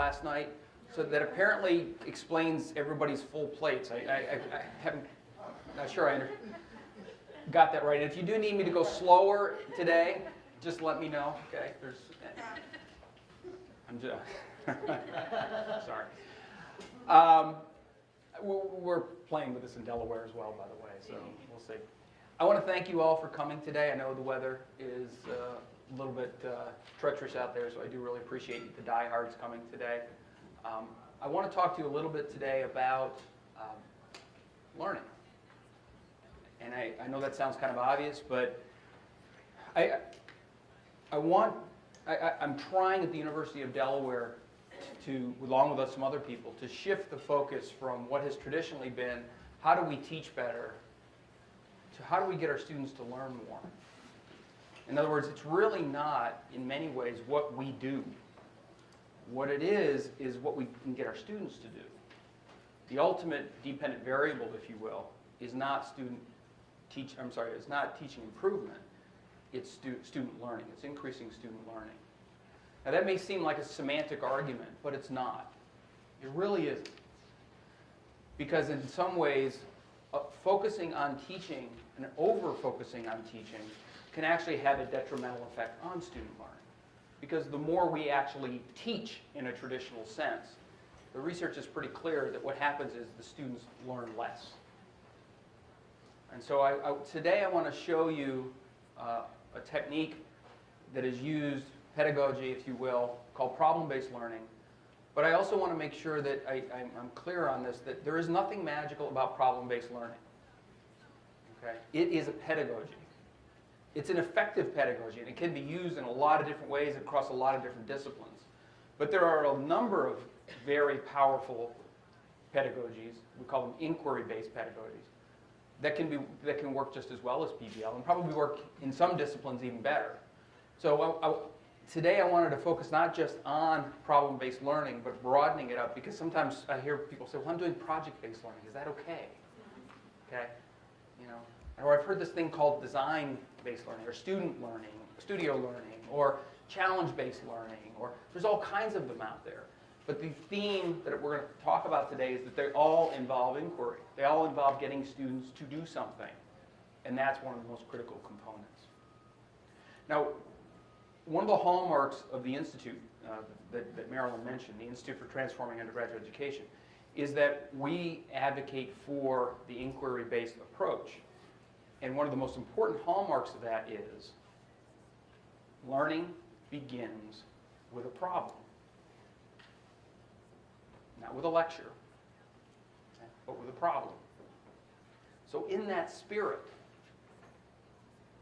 last night, so that apparently explains everybody's full plates. I haven't, not sure I got that right. And if you do need me to go slower today, just let me know. Okay, I'm just sorry. We're playing with this in Delaware as well, by the way, so we'll see. I want to thank you all for coming today. I know the weather is a little bit treacherous out there, so I do really appreciate the diehards coming today. I want to talk to you a little bit today about learning. And I know that sounds kind of obvious, but I'm trying at the University of Delaware to, along with some other people, to shift the focus from what has traditionally been, how do we teach better, to how do we get our students to learn more. In other words, it's really not, in many ways, what we do. What it is what we can get our students to do. The ultimate dependent variable, if you will, is not is not teaching improvement. It's student learning. It's increasing student learning. Now that may seem like a semantic argument, but it's not. It really isn't. Because in some ways, focusing on teaching and over-focusing on teaching can actually have a detrimental effect on student learning. Because the more we actually teach in a traditional sense, the research is pretty clear that what happens is the students learn less. And so today I want to show you a technique that is used, pedagogy, if you will, called problem-based learning. But I also want to make sure that I'm clear on this, that there is nothing magical about problem-based learning. Okay? It is a pedagogy. It's an effective pedagogy, and it can be used in a lot of different ways across a lot of different disciplines. But there are a number of very powerful pedagogies, we call them inquiry-based pedagogies, that can work just as well as PBL, and probably work in some disciplines even better. So today I wanted to focus not just on problem-based learning, but broadening it up, because sometimes I hear people say, well, I'm doing project-based learning. Is that okay? Okay? You know, or I've heard this thing called design-based learning, or student learning, studio learning, or challenge-based learning, or there's all kinds of them out there. But the theme that we're going to talk about today is that they all involve inquiry. They all involve getting students to do something. And that's one of the most critical components. Now, one of the hallmarks of the Institute that Marilyn mentioned, the Institute for Transforming Undergraduate Education, is that we advocate for the inquiry-based approach. And one of the most important hallmarks of that is learning begins with a problem. Not with a lecture, but with a problem. So in that spirit,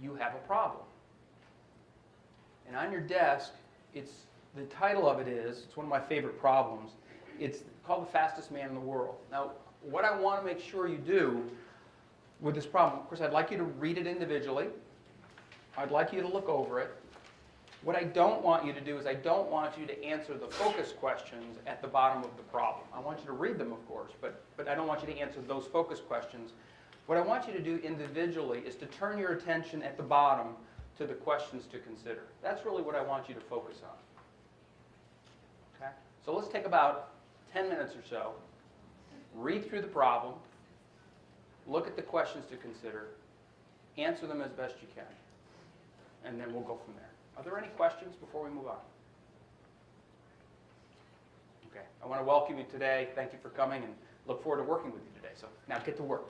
you have a problem. And on your desk, the title of it is, it's one of my favorite problems, it's called The Fastest Man in the World. Now, what I want to make sure you do with this problem, of course, I'd like you to read it individually. I'd like you to look over it. What I don't want you to do is I don't want you to answer the focus questions at the bottom of the problem. I want you to read them, of course, but I don't want you to answer those focus questions. What I want you to do individually is to turn your attention at the bottom to the questions to consider. That's really what I want you to focus on. Okay? So let's take about 10 minutes or so, read through the problem, look at the questions to consider, answer them as best you can, and then we'll go from there. Are there any questions before we move on? Okay, I want to welcome you today. Thank you for coming and look forward to working with you today. So now get to work.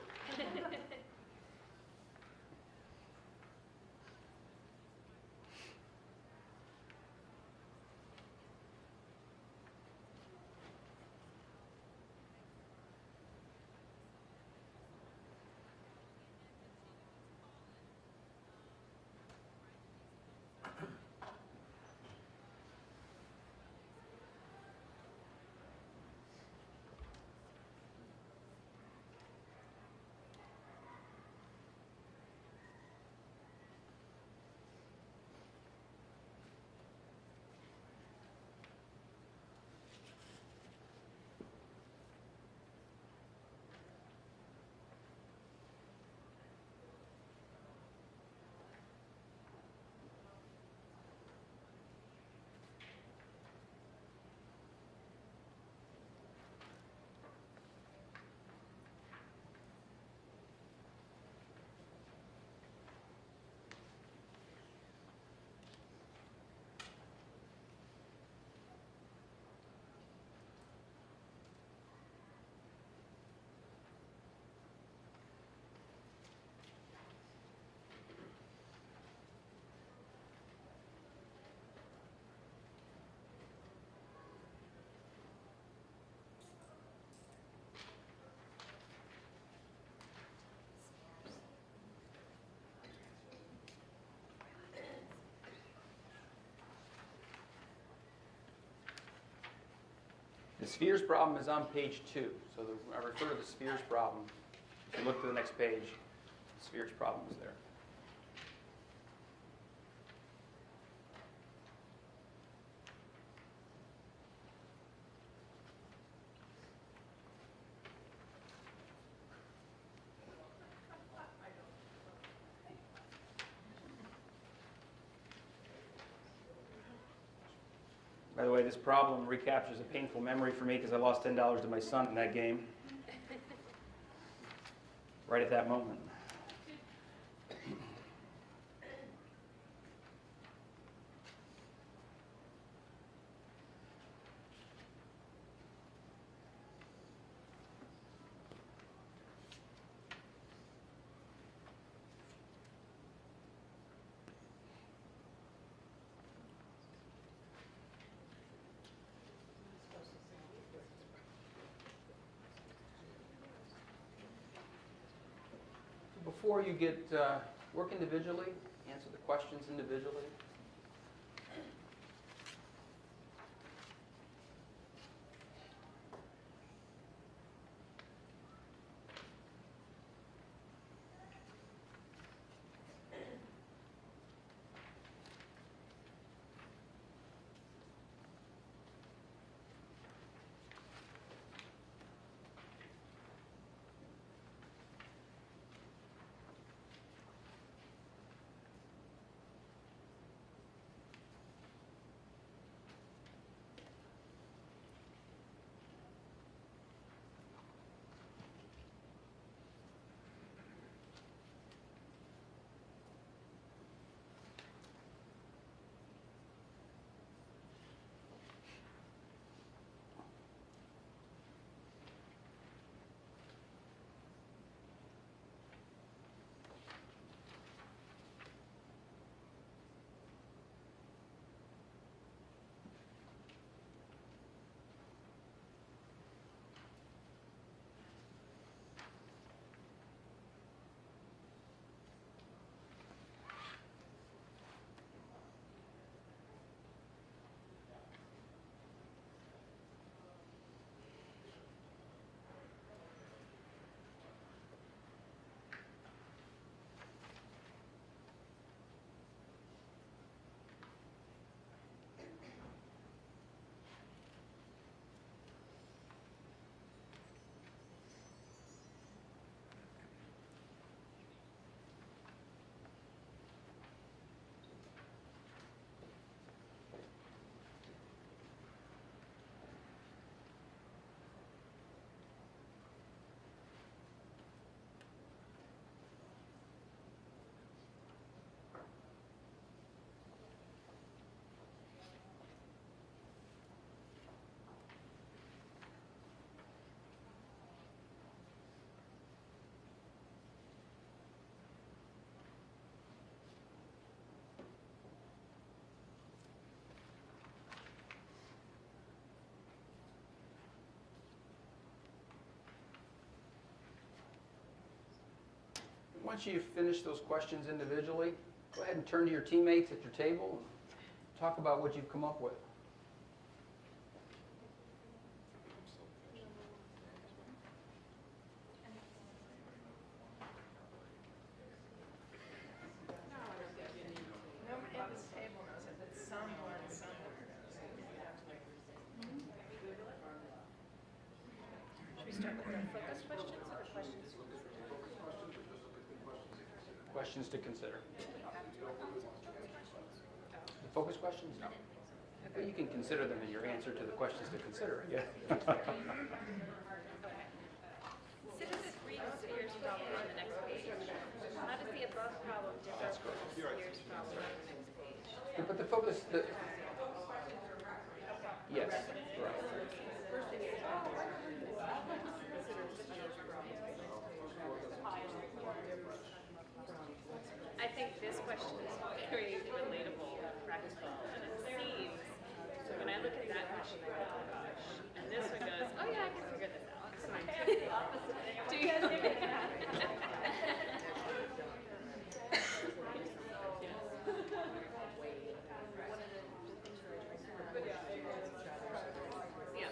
spheres problem is on page 2. So I refer to the spheres problem. If you look to the next page, the spheres problem is there. By the way, this problem recaptures a painful memory for me because I lost $10 to my son in that game. Right at that moment. Before you get work individually, answer the questions individually. Once you've finished those questions individually, go ahead and turn to your teammates at your table and talk about what you've come up with. Questions to consider. The focus questions? No. But you can consider them in your answer to the questions to consider, yeah. Citizens read the spheres problem on the next page. How does the above problem differ from the spheres problem on the next page? But the focus, yes, right. I think this question is very relatable, practical, and it seems, when I look at that question, I go, oh gosh, and this one goes, oh yeah, I can figure this out. So I do the opposite. Do you guys give it that? Yeah.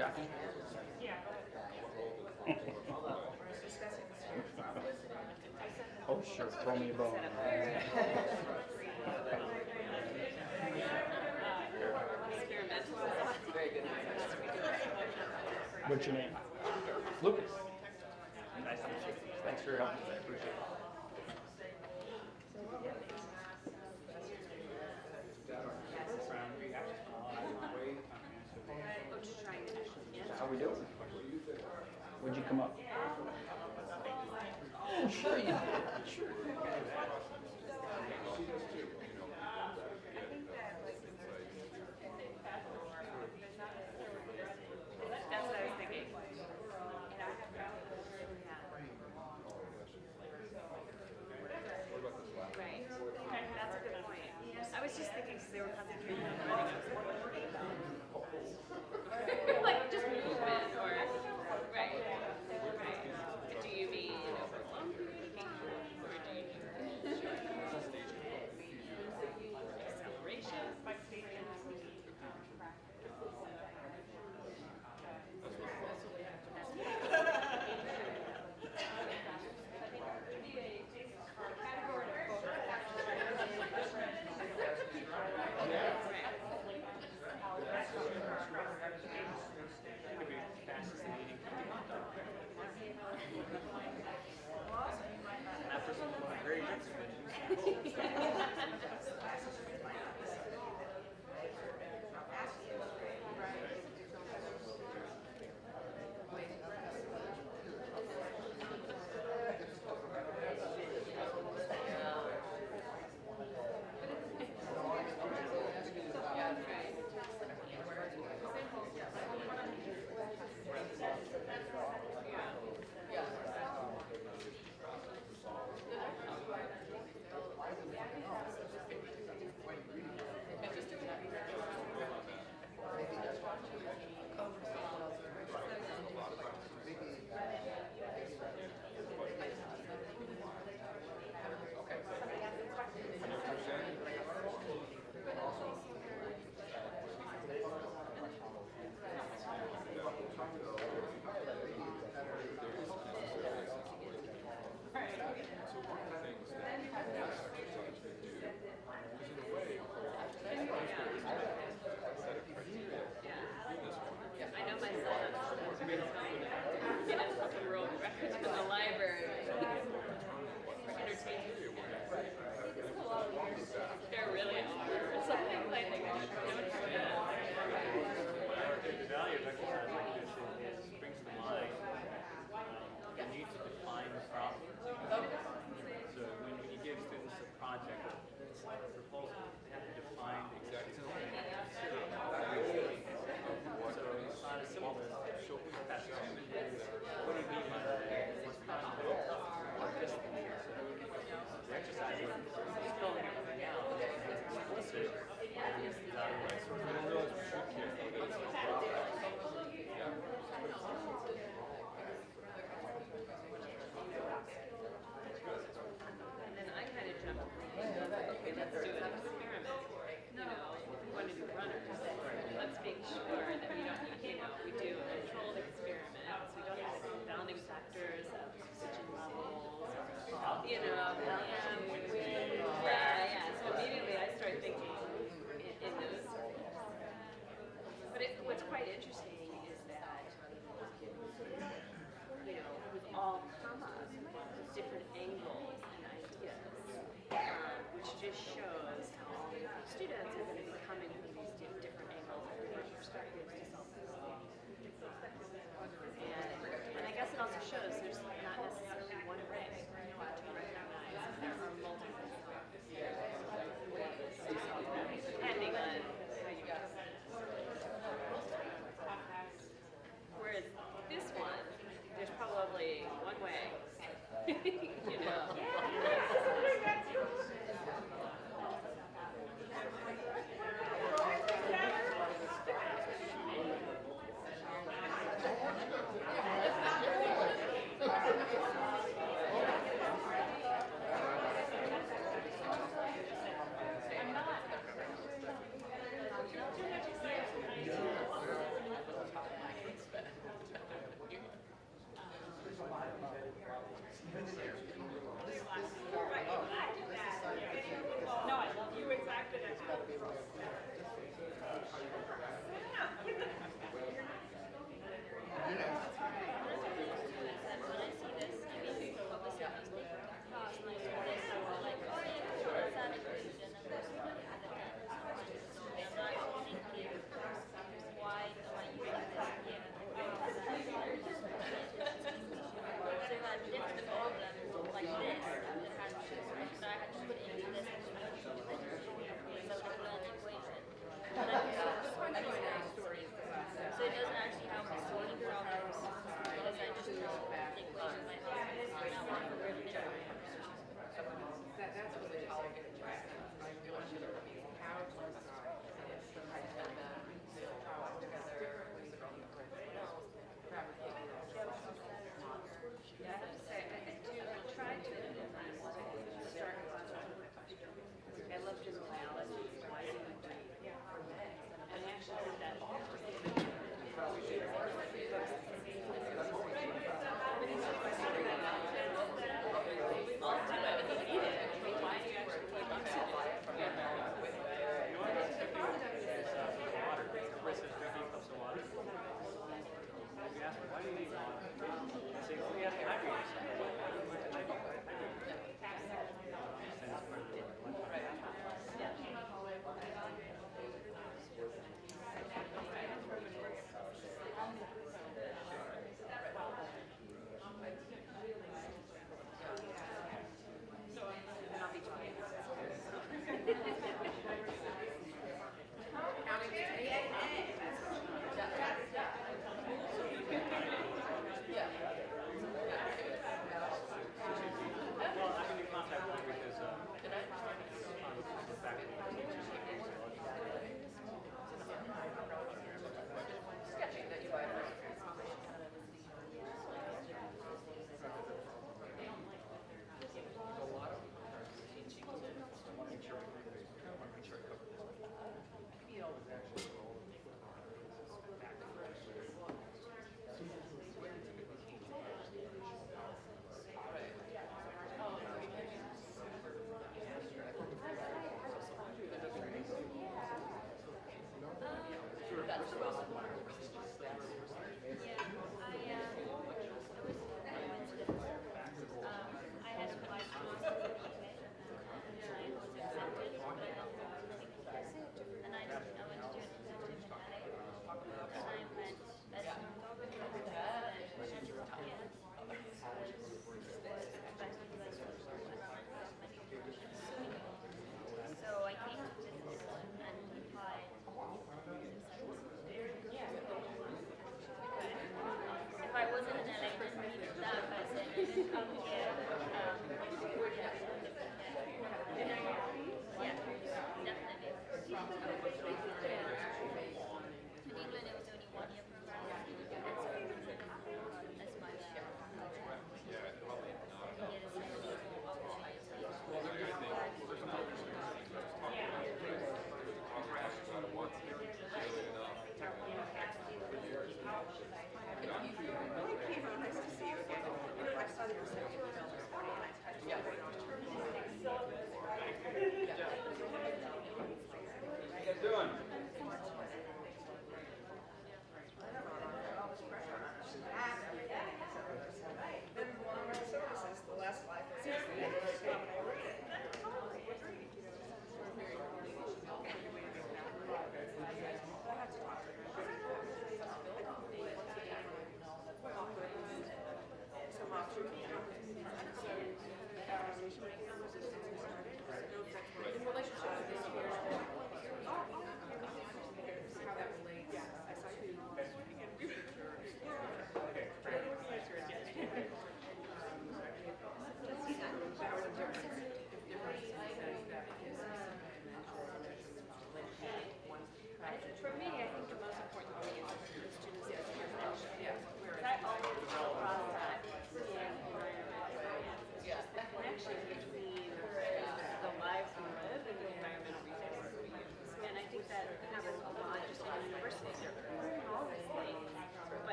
Jackie? Oh, sure. Throw me a bone. What's your name? Lucas. Nice to meet you. Thanks for your help. I appreciate it. How we doing? When'd you come up? Oh, sure you did. Sure. That's what I was thinking. Right. That's a good point. I was just thinking because they were concentrating on running. I was like, what were they about? Like just movement or right. Right. Do you mean over long communication or do you mean acceleration?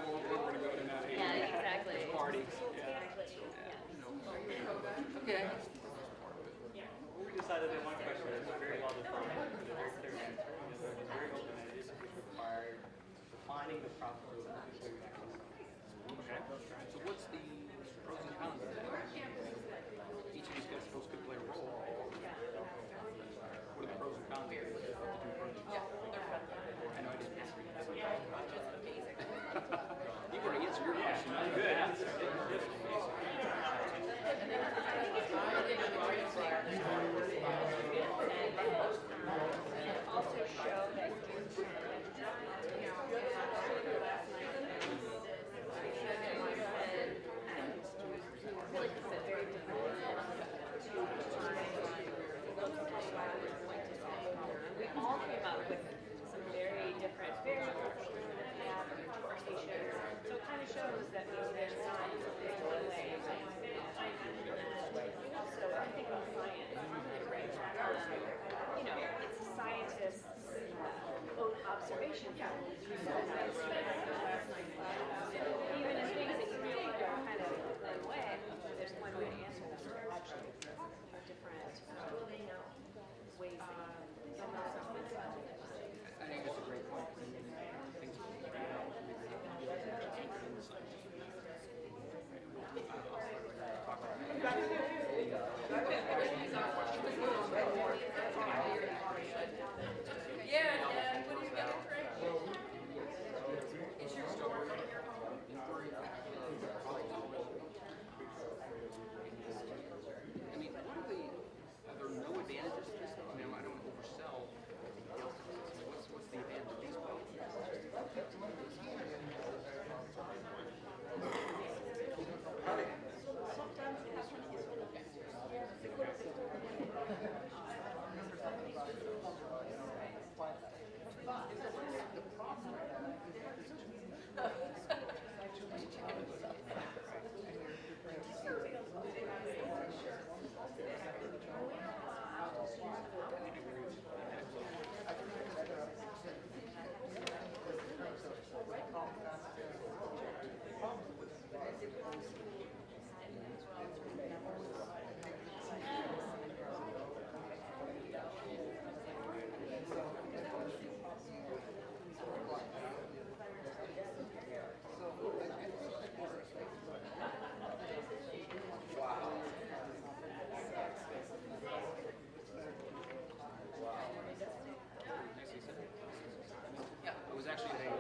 we're going to go to now. Yeah, exactly. Party. Exactly. Okay. We decided that one question is very well defined, very clear answer, and so it was very open-ended. It required defining the probability of the Okay. So what's the pros and cons of that? Each of these guys supposed to play a role. What are the pros and cons of the two approaches? I know I didn't answer your question. You've already answered your question. Good. Also show that really keep it very different. We all came up with some very different variables that we have in interpretations. So it kind of shows that maybe there's not one way. Also, I think in science, you know, it's a scientist's own observation. Even in things that you feel like are kind of one way, there's one way to answer them. Actually, different ways that you can I think that's a great point. Things I mean, what are there no advantages to this? I mean, I don't oversell. What's the advantage of these both? I was actually at a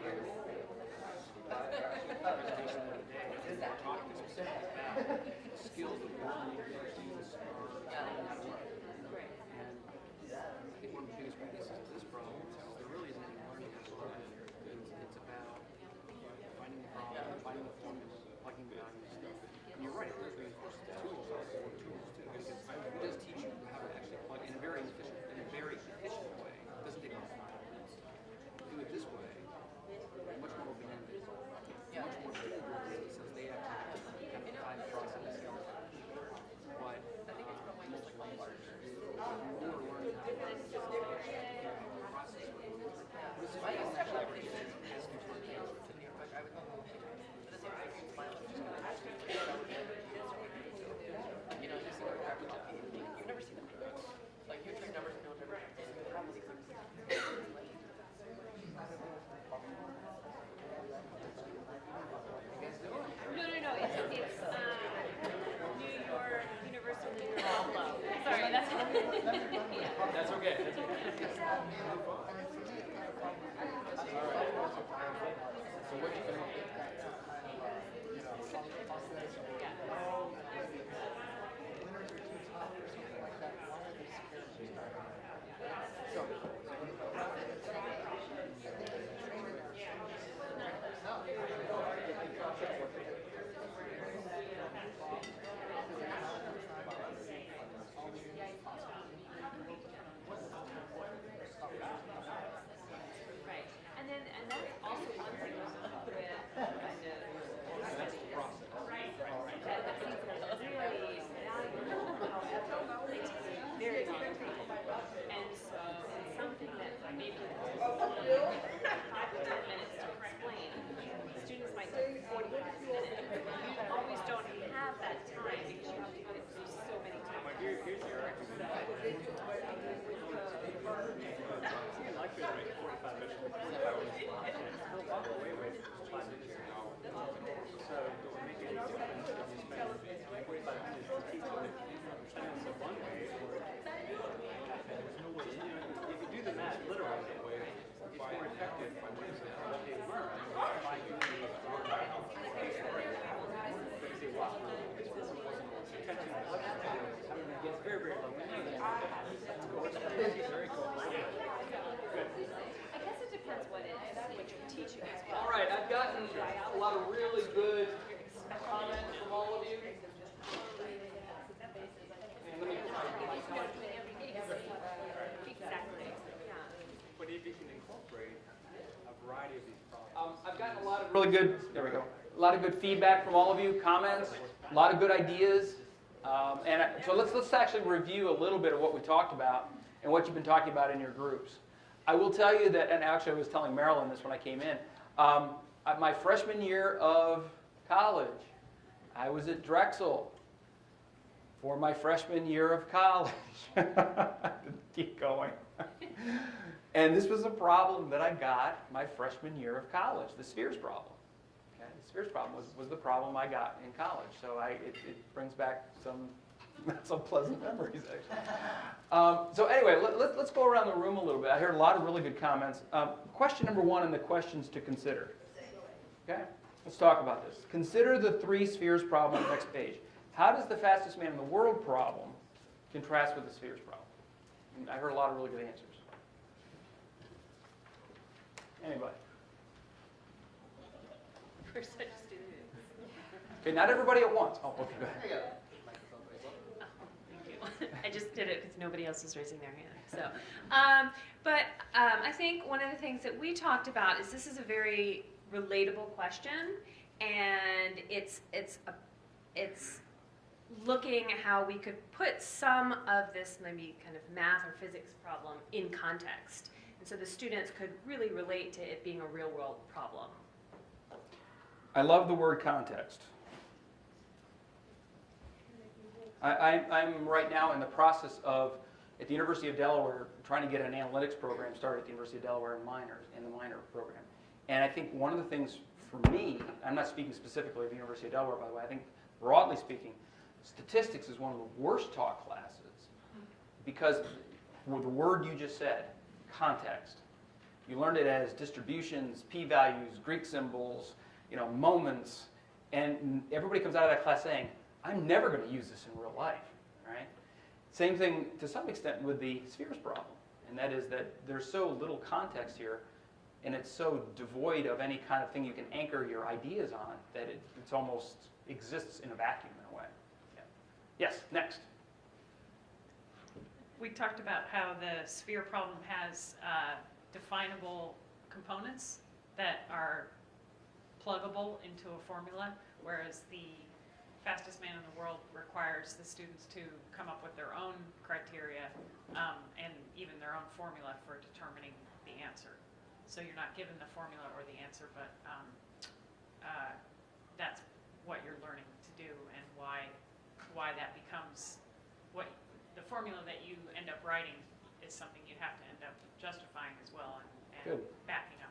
presentation the other day talking specifically about the skills that world students are learning how to learn. And I think one of the biggest weaknesses of this problem is there really isn't any learning how to learn. It's about finding the problem, finding the formula, plugging values. And you're right, there's reinforced tools, also tools too. Because it does teach you how to actually plug in a very efficient way. It doesn't take a lot of time. Do it this way, much more open-ended, much more fluid, since they have to kind of define the process. But I think it's probably just like larger. We're learning how to process you know, just you've never seen them. Like you took numbers and no numbers. No. It's New York University. Sorry, that's yeah. That's okay. So what do you think? 45 minutes an hour. So does it make any difference if you spend 45 minutes to teach them science in one way, or if you do the math literally that way, it's more effective for what they learn by doing these case studies. Because they walk through this person wasn't attention to what it's very, very low. Very cool. I guess it depends what you're teaching as well. All right, I've gotten a lot of really good comments from all of you. And let me put my Exactly. Yeah. But if you can incorporate a variety of these problems. I've gotten a lot of really good, there we go, a lot of good feedback from all of you, comments, a lot of good ideas. So let's actually review a little bit of what we talked about and what you've been talking about in your groups. I will tell you that, and actually I was telling Marilyn this when I came in, my freshman year of college, I was at Drexel for my freshman year of college. Keep going. And this was a problem that I got my freshman year of college, the spheres problem. Okay? The spheres problem was the problem I got in college. So it brings back some pleasant memories, actually. So anyway, let's go around the room a little bit. I heard a lot of really good comments. Question number one and the questions to consider. Okay? Let's talk about this. Consider the 3 spheres problem on the next page. How does the fastest man in the world problem contrast with the spheres problem? And I heard a lot of really good answers. Anybody? We're such students. Okay, not everybody at once. Oh, okay, go ahead. Thank you. I just did it because nobody else was raising their hand. So, but I think one of the things that we talked about is this is a very relatable question, and it's looking at how we could put some of this maybe kind of math or physics problem in context, and so the students could really relate to it being a real world problem. I love the word context. I'm right now in the process of, at the University of Delaware, trying to get an analytics program started at the University of Delaware in the minor program. And I think one of the things for me, I'm not speaking specifically of the University of Delaware, by the way, I think broadly speaking, statistics is one of the worst taught classes because with the word you just said, context. You learned it as distributions, p-values, Greek symbols, moments, and everybody comes out of that class saying, I'm never going to use this in real life, right? Same thing to some extent with the spheres problem, and that is that there's so little context here, and it's so devoid of any kind of thing you can anchor your ideas on that it's almost exists in a vacuum in a way. Yeah. Yes, next. We talked about how the sphere problem has definable components that are pluggable into a formula, whereas the fastest man in the world requires the students to come up with their own criteria and even their own formula for determining the answer. So you're not given the formula or the answer, but that's what you're learning to do, and why that becomes what the formula that you end up writing is something you have to end up justifying as well and backing up.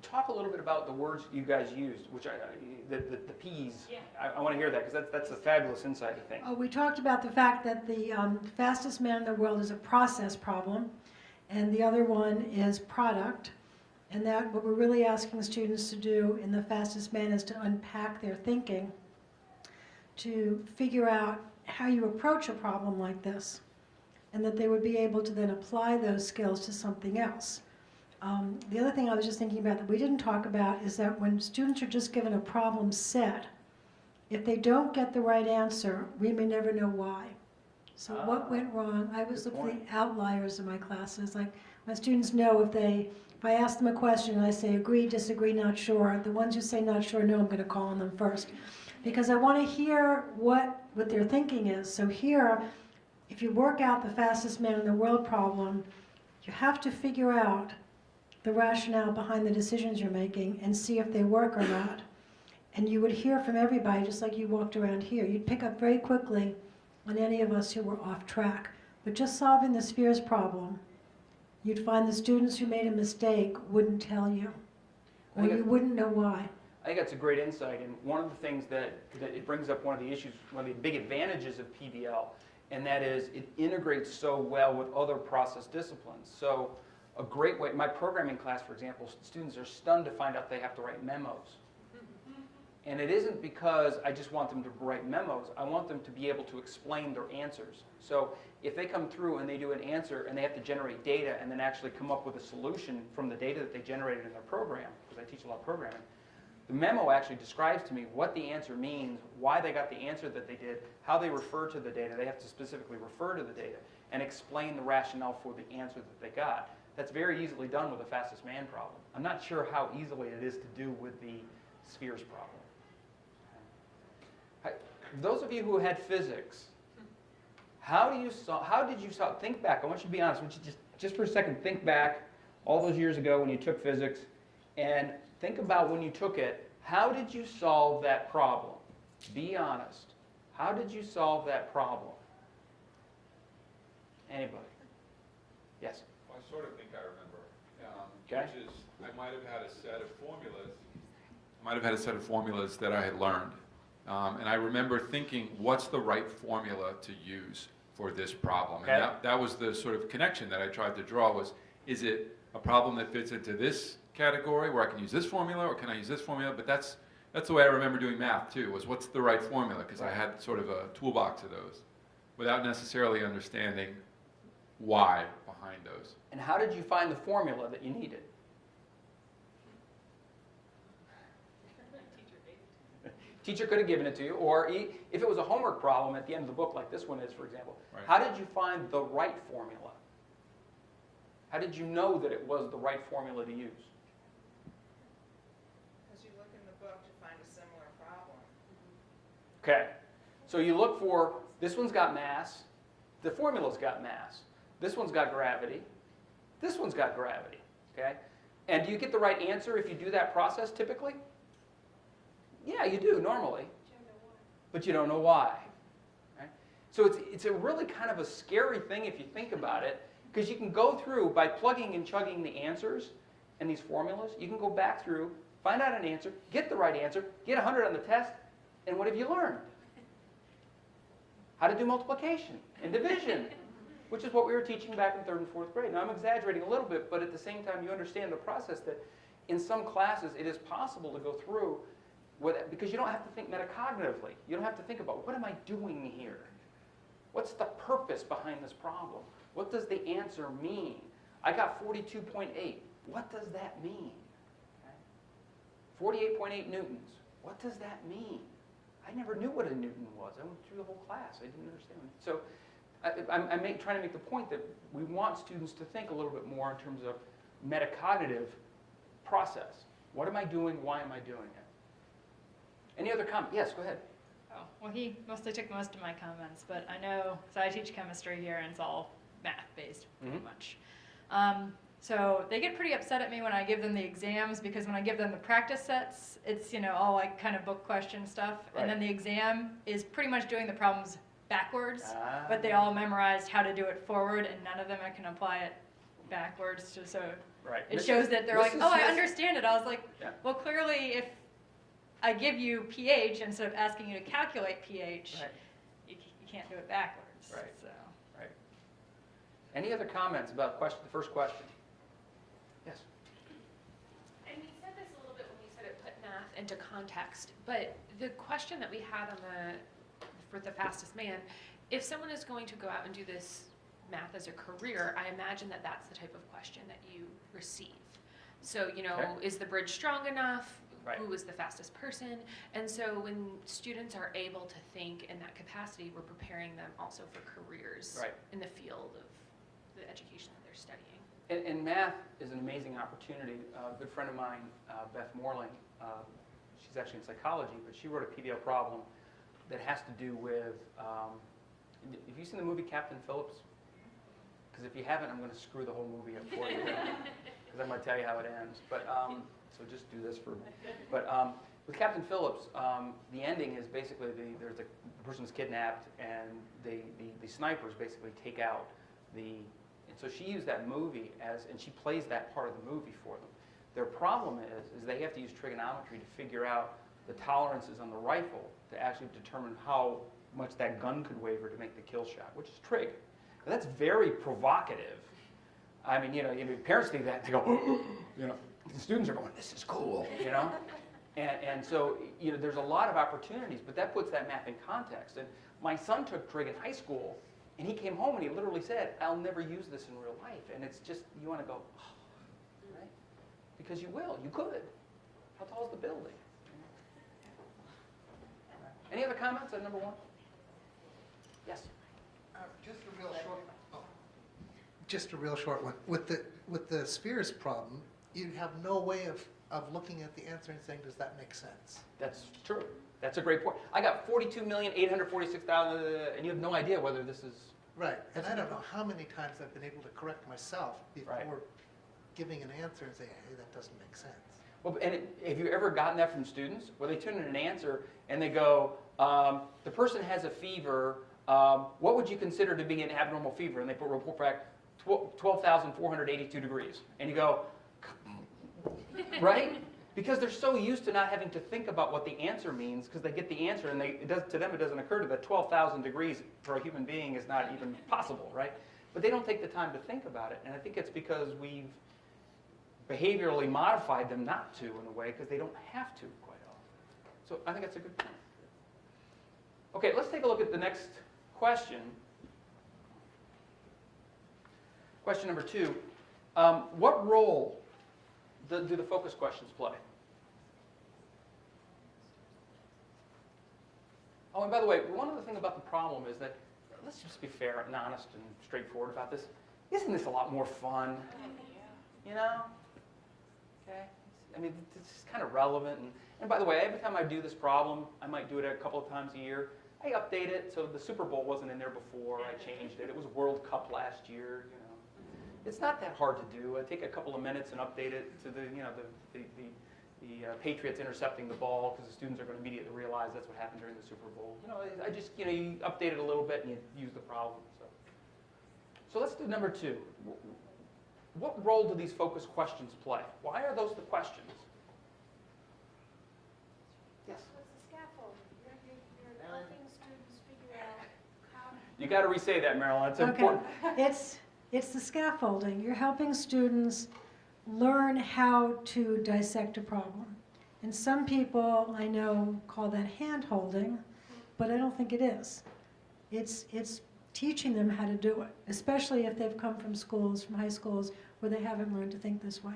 Talk a little bit about the words you guys used, which the P's. Yeah. I want to hear that because that's a fabulous insight, I think. Oh, we talked about the fact that the fastest man in the world is a process problem, and the other one is product. And that what we're really asking students to do in the fastest man is to unpack their thinking, to figure out how you approach a problem like this, and that they would be able to then apply those skills to something else. The other thing I was just thinking about that we didn't talk about is that when students are just given a problem set, if they don't get the right answer, we may never know why. So what went wrong? I was looking at the outliers in my classes. Like my students know if I ask them a question and I say agree, disagree, not sure, the ones who say not sure, no, I'm going to call on them first. Because I want to hear what their thinking is. So here, if you work out the fastest man in the world problem, you have to figure out the rationale behind the decisions you're making and see if they work or not. And you would hear from everybody, just like you walked around here. You'd pick up very quickly on any of us who were off track. But just solving the spheres problem, you'd find the students who made a mistake wouldn't tell you. I or think you wouldn't know why. I think that's a great insight, and one of the things that it brings up one of the issues, one of the big advantages of PBL, and that is it integrates so well with other process disciplines. So a great way, my programming class, for example, students are stunned to find out they have to write memos. And it isn't because I just want them to write memos. I want them to be able to explain their answers. So if they come through and they do an answer and they have to generate data and then actually come up with a solution from the data that they generated in their program, because I teach a lot of programming, the memo actually describes to me what the answer means, why they got the answer that they did, how they refer to the data. They have to specifically refer to the data and explain the rationale for the answer that they got. That's very easily done with the fastest man problem. I'm not sure how easily it is to do with the spheres problem. Those of you who had physics, how did you solve, think back, I want you to be honest, I want you just for a second, think back all those years ago when you took physics, and think about when you took it, how did you solve that problem? Be honest. How did you solve that problem? Anybody? Yes? Well, I sort of think I remember. Okay. Which is, I might have had a set of formulas. That I had learned. And I remember thinking, what's the right formula to use for this problem? Okay. And that was the sort of connection that I tried to draw was, is it a problem that fits into this category where I can use this formula, or can I use this formula? But that's the way I remember doing math too, was what's the right formula? Because I had sort of a toolbox of those without necessarily understanding why behind those. And how did you find the formula that you needed? Teacher could have given it to you, or if it was a homework problem at the end of the book, like this one is, for example, Right. How did you find the right formula? How did you know that it was the right formula to use? Because you look in the book to find a similar problem. Okay, so you look for, this one's got mass, the formula's got mass, this one's got gravity, this one's got gravity, okay? And do you get the right answer if you do that process typically? Yeah, you do normally, but you don't know why. Right? So it's a really kind of a scary thing if you think about it, because you can go through, by plugging and chugging the answers and these formulas, you can go back through, find out an answer, get the right answer, get 100 on the test, and what have you learned? How to do multiplication and division, which is what we were teaching back in 3rd and 4th grade. Now I'm exaggerating a little bit, but at the same time you understand the process that in some classes it is possible to go through because you don't have to think metacognitively. You don't have to think about, what am I doing here? What's the purpose behind this problem? What does the answer mean? I got 42.8. What does that mean? Okay. 48.8 newtons. What does that mean? I never knew what a newton was. I went through the whole class. I didn't understand it. So I'm trying to make the point that we want students to think a little bit more in terms of metacognitive process. What am I doing? Why am I doing it? Any other comment? Yes, go ahead. Oh, well, he mostly took most of my comments, but I know, so I teach chemistry here, and it's all math-based, pretty much. So they get pretty upset at me when I give them the exams, because when I give them the practice sets, it's, all like kind of book question stuff, Right. and then the exam is pretty much doing the problems backwards, but they all memorized how to do it forward, and none of them I can apply it backwards, so Right. it shows that they're like, Mrs. oh, I Smith- understand it. I was like, Yeah. well, clearly if I give you pH instead of asking you to calculate pH, Right. you can't do it backwards. Right. So. Right. Any other comments about the first question? Yes. And you said this a little bit when you said it put math into context, but the question that we had for the fastest man, if someone is going to go out and do this math as a career, I imagine that that's the type of question that you receive. So, Okay. is the bridge strong enough? Right. Who was the fastest person? And so when students are able to think in that capacity, we're preparing them also for careers Right. in the field of the education that they're studying. And math is an amazing opportunity. A good friend of mine, Beth Morling, she's actually in psychology, but she wrote a PBL problem that has to do with, have you seen the movie Captain Phillips? Because if you haven't, I'm going to screw the whole movie up for you, because I'm going to tell you how it ends. But so just do this for me. But with Captain Phillips, the ending is basically the person's kidnapped, and the snipers basically take out and so she used that movie and she plays that part of the movie for them. Their problem is they have to use trigonometry to figure out the tolerances on the rifle to actually determine how much that gun could waver to make the kill shot, which is trig. Now, that's very provocative. I mean, parents think that, and they go, the students are going, this is cool, And so, there's a lot of opportunities, but that puts that math in context. And my son took trig in high school, and he came home and he literally said, I'll never use this in real life. And it's just, you want to go, oh, right? Because you will, you could. How tall is the building? Any other comments on number one? Yes? Just a real short one. With the spheres problem, you have no way of looking at the answer and saying, does that make sense? That's true. That's a great point. I got 42,846,000, and you have no idea whether this is... Right, and I don't know how many times I've been able to correct myself before Right. giving an answer and say, hey, that doesn't make sense. Well, and have you ever gotten that from students where they turn in an answer and they go, the person has a fever, what would you consider to be an abnormal fever? And they put report back 12,482 degrees. And you go, right? Because they're so used to not having to think about what the answer means because they get the answer and to them it doesn't occur to them that 12,000 degrees for a human being is not even possible, right? But they don't take the time to think about it. And I think it's because we've behaviorally modified them not to in a way because they don't have to quite often. So I think that's a good point. Okay, let's take a look at the next question. Question number 2. What role do the focus questions play? Oh, and by the way, one other thing about the problem is that, let's just be fair and honest and straightforward about this. Isn't this a lot more fun? Okay? I mean, it's kind of relevant. And by the way, every time I do this problem, I might do it a couple of times a year. I update it, so the Super Bowl wasn't in there before. I changed it. It was World Cup last year, It's not that hard to do. I take a couple of minutes and update it to the Patriots intercepting the ball because the students are going to immediately realize that's what happened during the Super Bowl. I just, you update it a little bit and you use the problem. So let's do number 2. What role do these focus questions play? Why are those the questions? Yes? What's the scaffolding? You're helping students figure out how... You got to re-say that, Marilyn. It's Okay. important. It's the scaffolding. You're helping students learn how to dissect a problem. And some people I know call that hand-holding, but I don't think it is. It's teaching them how to do it, especially if they've come from high schools, where they haven't learned to think this way.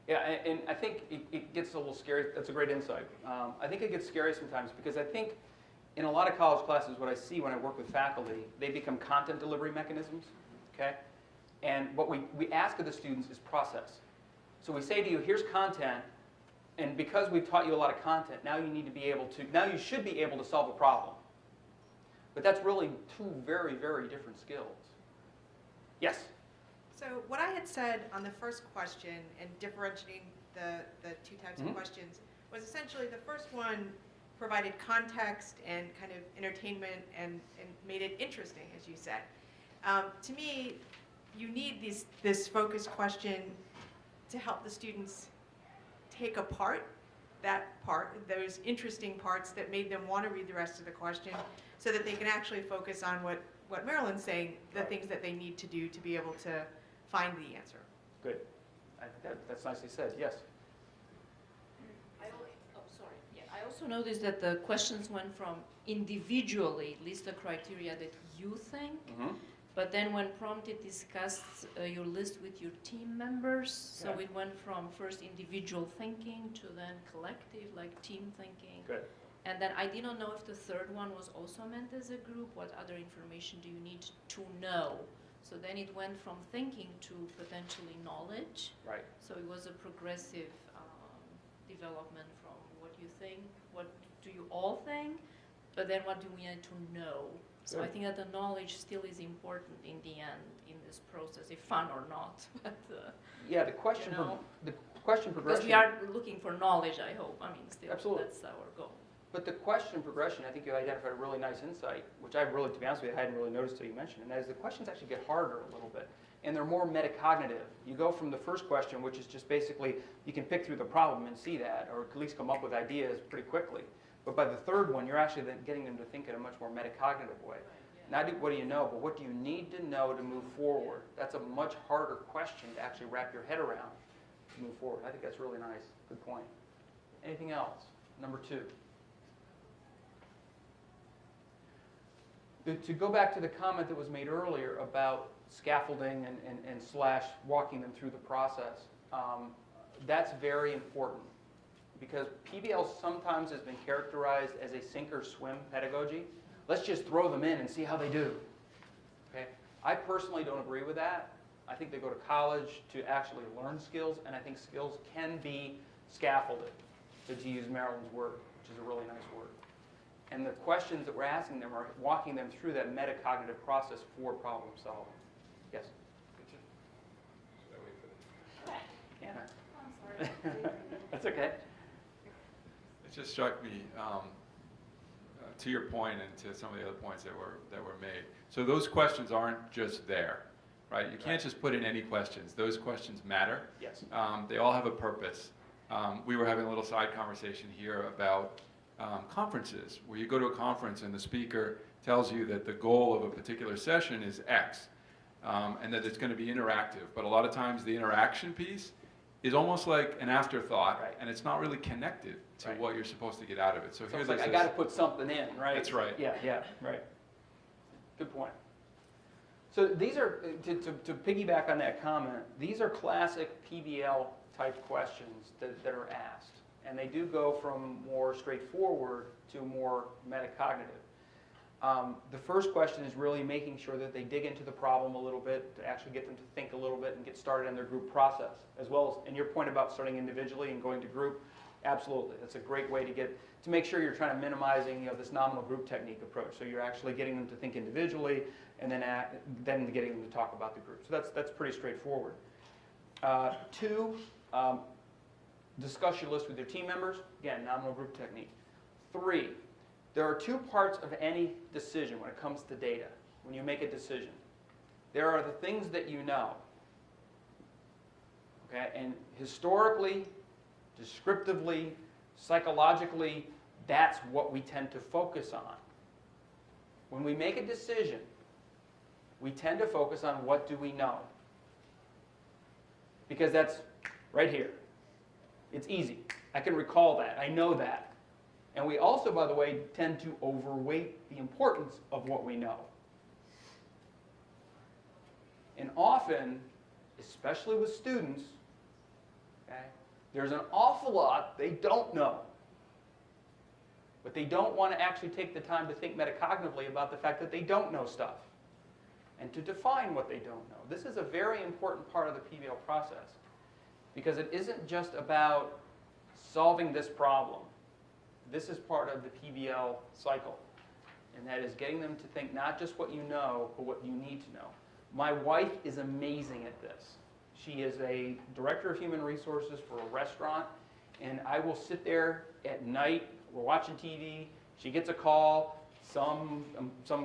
Yeah, and I think it gets a little scary. That's a great insight. I think it gets scary sometimes because I think in a lot of college classes, what I see when I work with faculty, they become content delivery mechanisms, okay? And what we ask of the students is process. So we say to you, here's content, and because we've taught you a lot of content, now you should be able to solve a problem. But that's really 2 very, very different skills. Yes? So what I had said on the first question and differentiating the 2 types of questions was essentially the first one provided context and kind of entertainment and made it interesting, as you said. To me, you need this focus question to help the students take apart those interesting parts that made them want to read the rest of the question so that they can actually focus on what Marilyn's saying, the things that they need to do to be able to find the answer. Good. That's nicely said. Yes? I also noticed that the questions went from individually list the criteria that you think, but then when prompted, discuss your list with your team members. So Yeah. it went from first individual thinking to then collective, like team thinking. Good. And then I did not know if the third one was also meant as a group. What other information do you need to know? So then it went from thinking to potentially knowledge. Right. So it was a progressive development from what you think, what do you all think, but then what do we need to know? So I Good. think that the knowledge still is important in the end in this process, if fun or not. But, Yeah, the question because progression. we are looking for knowledge, I hope. I mean, still, Absolutely. that's our goal. But the question progression, I think you identified a really nice insight, which I really, to be honest with you, I hadn't really noticed till you mentioned, and that is the questions actually get harder a little bit. and they're more metacognitive. You go from the first question, which is just basically, you can pick through the problem and see that, or at least come up with ideas pretty quickly. But by the third one, you're actually then getting them to think in a much more metacognitive way. Not what do you know, but what do you need to know to move forward? That's a much harder question to actually wrap your head around to move forward. I think that's really nice. Good point. Anything else? Number 2. To go back to the comment that was made earlier about scaffolding and slash walking them through the process, that's very important because PBL sometimes has been characterized as a sink or swim pedagogy. Let's just throw them in and see how they do. Okay? I personally don't agree with that. I think they go to college to actually learn skills, and I think skills can be scaffolded, to use Marilyn's word, which is a really nice word. And the questions that we're asking them are walking them through that metacognitive process for problem solving. Yes? Anna? That's okay. It just struck me, to your point and to some of the other points that were made. So those questions aren't just there, right? You can't just put in any questions. Those questions matter. Yes. They all have a purpose. We were having a little side conversation here about conferences, where you go to a conference and the speaker tells you that the goal of a particular session is X, and that it's going to be interactive. But a lot of times the interaction piece is almost like an afterthought, Right. and it's not really connected to Right. what you're supposed to get out of it. So So here it's like, there's I this- got to put something in, right? That's right. Yeah, right. Good point. So these are, to piggyback on that comment, these are classic PBL type questions that are asked. And they do go from more straightforward to more metacognitive. The first question is really making sure that they dig into the problem a little bit to actually get them to think a little bit and get started in their group process. As well as, and your point about starting individually and going to group, absolutely. That's a great way to make sure you're trying to minimizing this nominal group technique approach. So you're actually getting them to think individually and then getting them to talk about the group. So that's pretty straightforward. 2, discuss your list with your team members. Again, nominal group technique. 3, there are 2 parts of any decision when it comes to data, when you make a decision. There are the things that you know. Okay? And historically, descriptively, psychologically, that's what we tend to focus on. When we make a decision, we tend to focus on what do we know. Because that's right here. It's easy. I can recall that. I know that. And we also, by the way, tend to overweight the importance of what we know. And often, especially with students, okay, there's an awful lot they don't know. But they don't want to actually take the time to think metacognitively about the fact that they don't know stuff and to define what they don't know. This is a very important part of the PBL process because it isn't just about solving this problem. This is part of the PBL cycle, and that is getting them to think not just what you know, but what you need to know. My wife is amazing at this. She is a director of human resources for a restaurant, and I will sit there at night, we're watching TV, she gets a call, some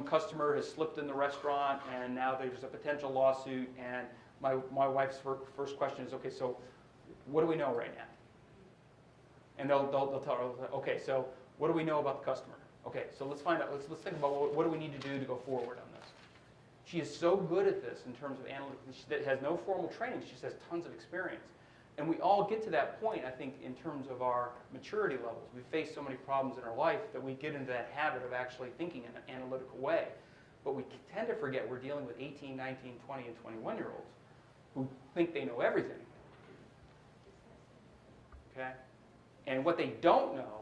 customer has slipped in the restaurant, and now there's a potential lawsuit, and my wife's first question is, okay, so what do we know right now? And they'll tell her, okay, so what do we know about the customer? Okay, so let's find out, let's think about what do we need to do to go forward on this. She is so good at this in terms of analytics. She has no formal training, she just has tons of experience. And we all get to that point, I think, in terms of our maturity levels. We face so many problems in our life that we get into that habit of actually thinking in an analytical way. But we tend to forget we're dealing with 18, 19, 20, and 21-year-olds who think they know everything. Okay? And what they don't know,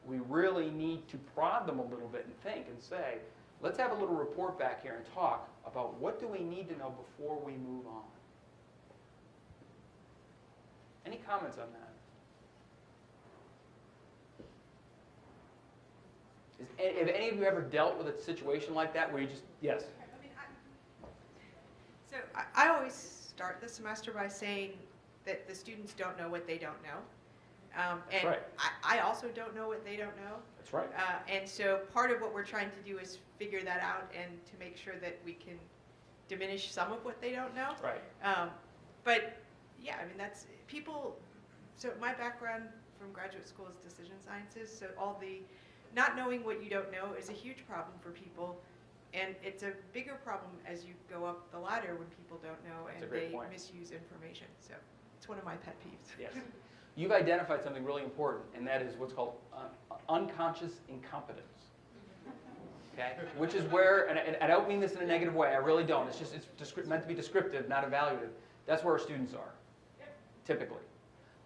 we really need to prod them a little bit and think and say, let's have a little report back here and talk about what do we need to know before we move on. Any comments on that? Have any of you ever dealt with a situation like that where you just, yes? So I always start the semester by saying that the students don't know what they don't know. And right. I also don't know what they don't know. That's right. And so part of what we're trying to do is figure that out and to make sure that we can diminish some of what they don't know. Right. But yeah, I mean, that's people. So my background from graduate school is decision sciences. So all the not knowing what you don't know is a huge problem for people. And it's a bigger problem as you go up the ladder when people don't know That's a and great they point. misuse information. So it's one of my pet peeves. Yes. You've identified something really important, and that is what's called unconscious incompetence. Okay? Which is where, and I don't mean this in a negative way, I really don't. It's just, meant to be descriptive, not evaluative. That's where our students are, typically.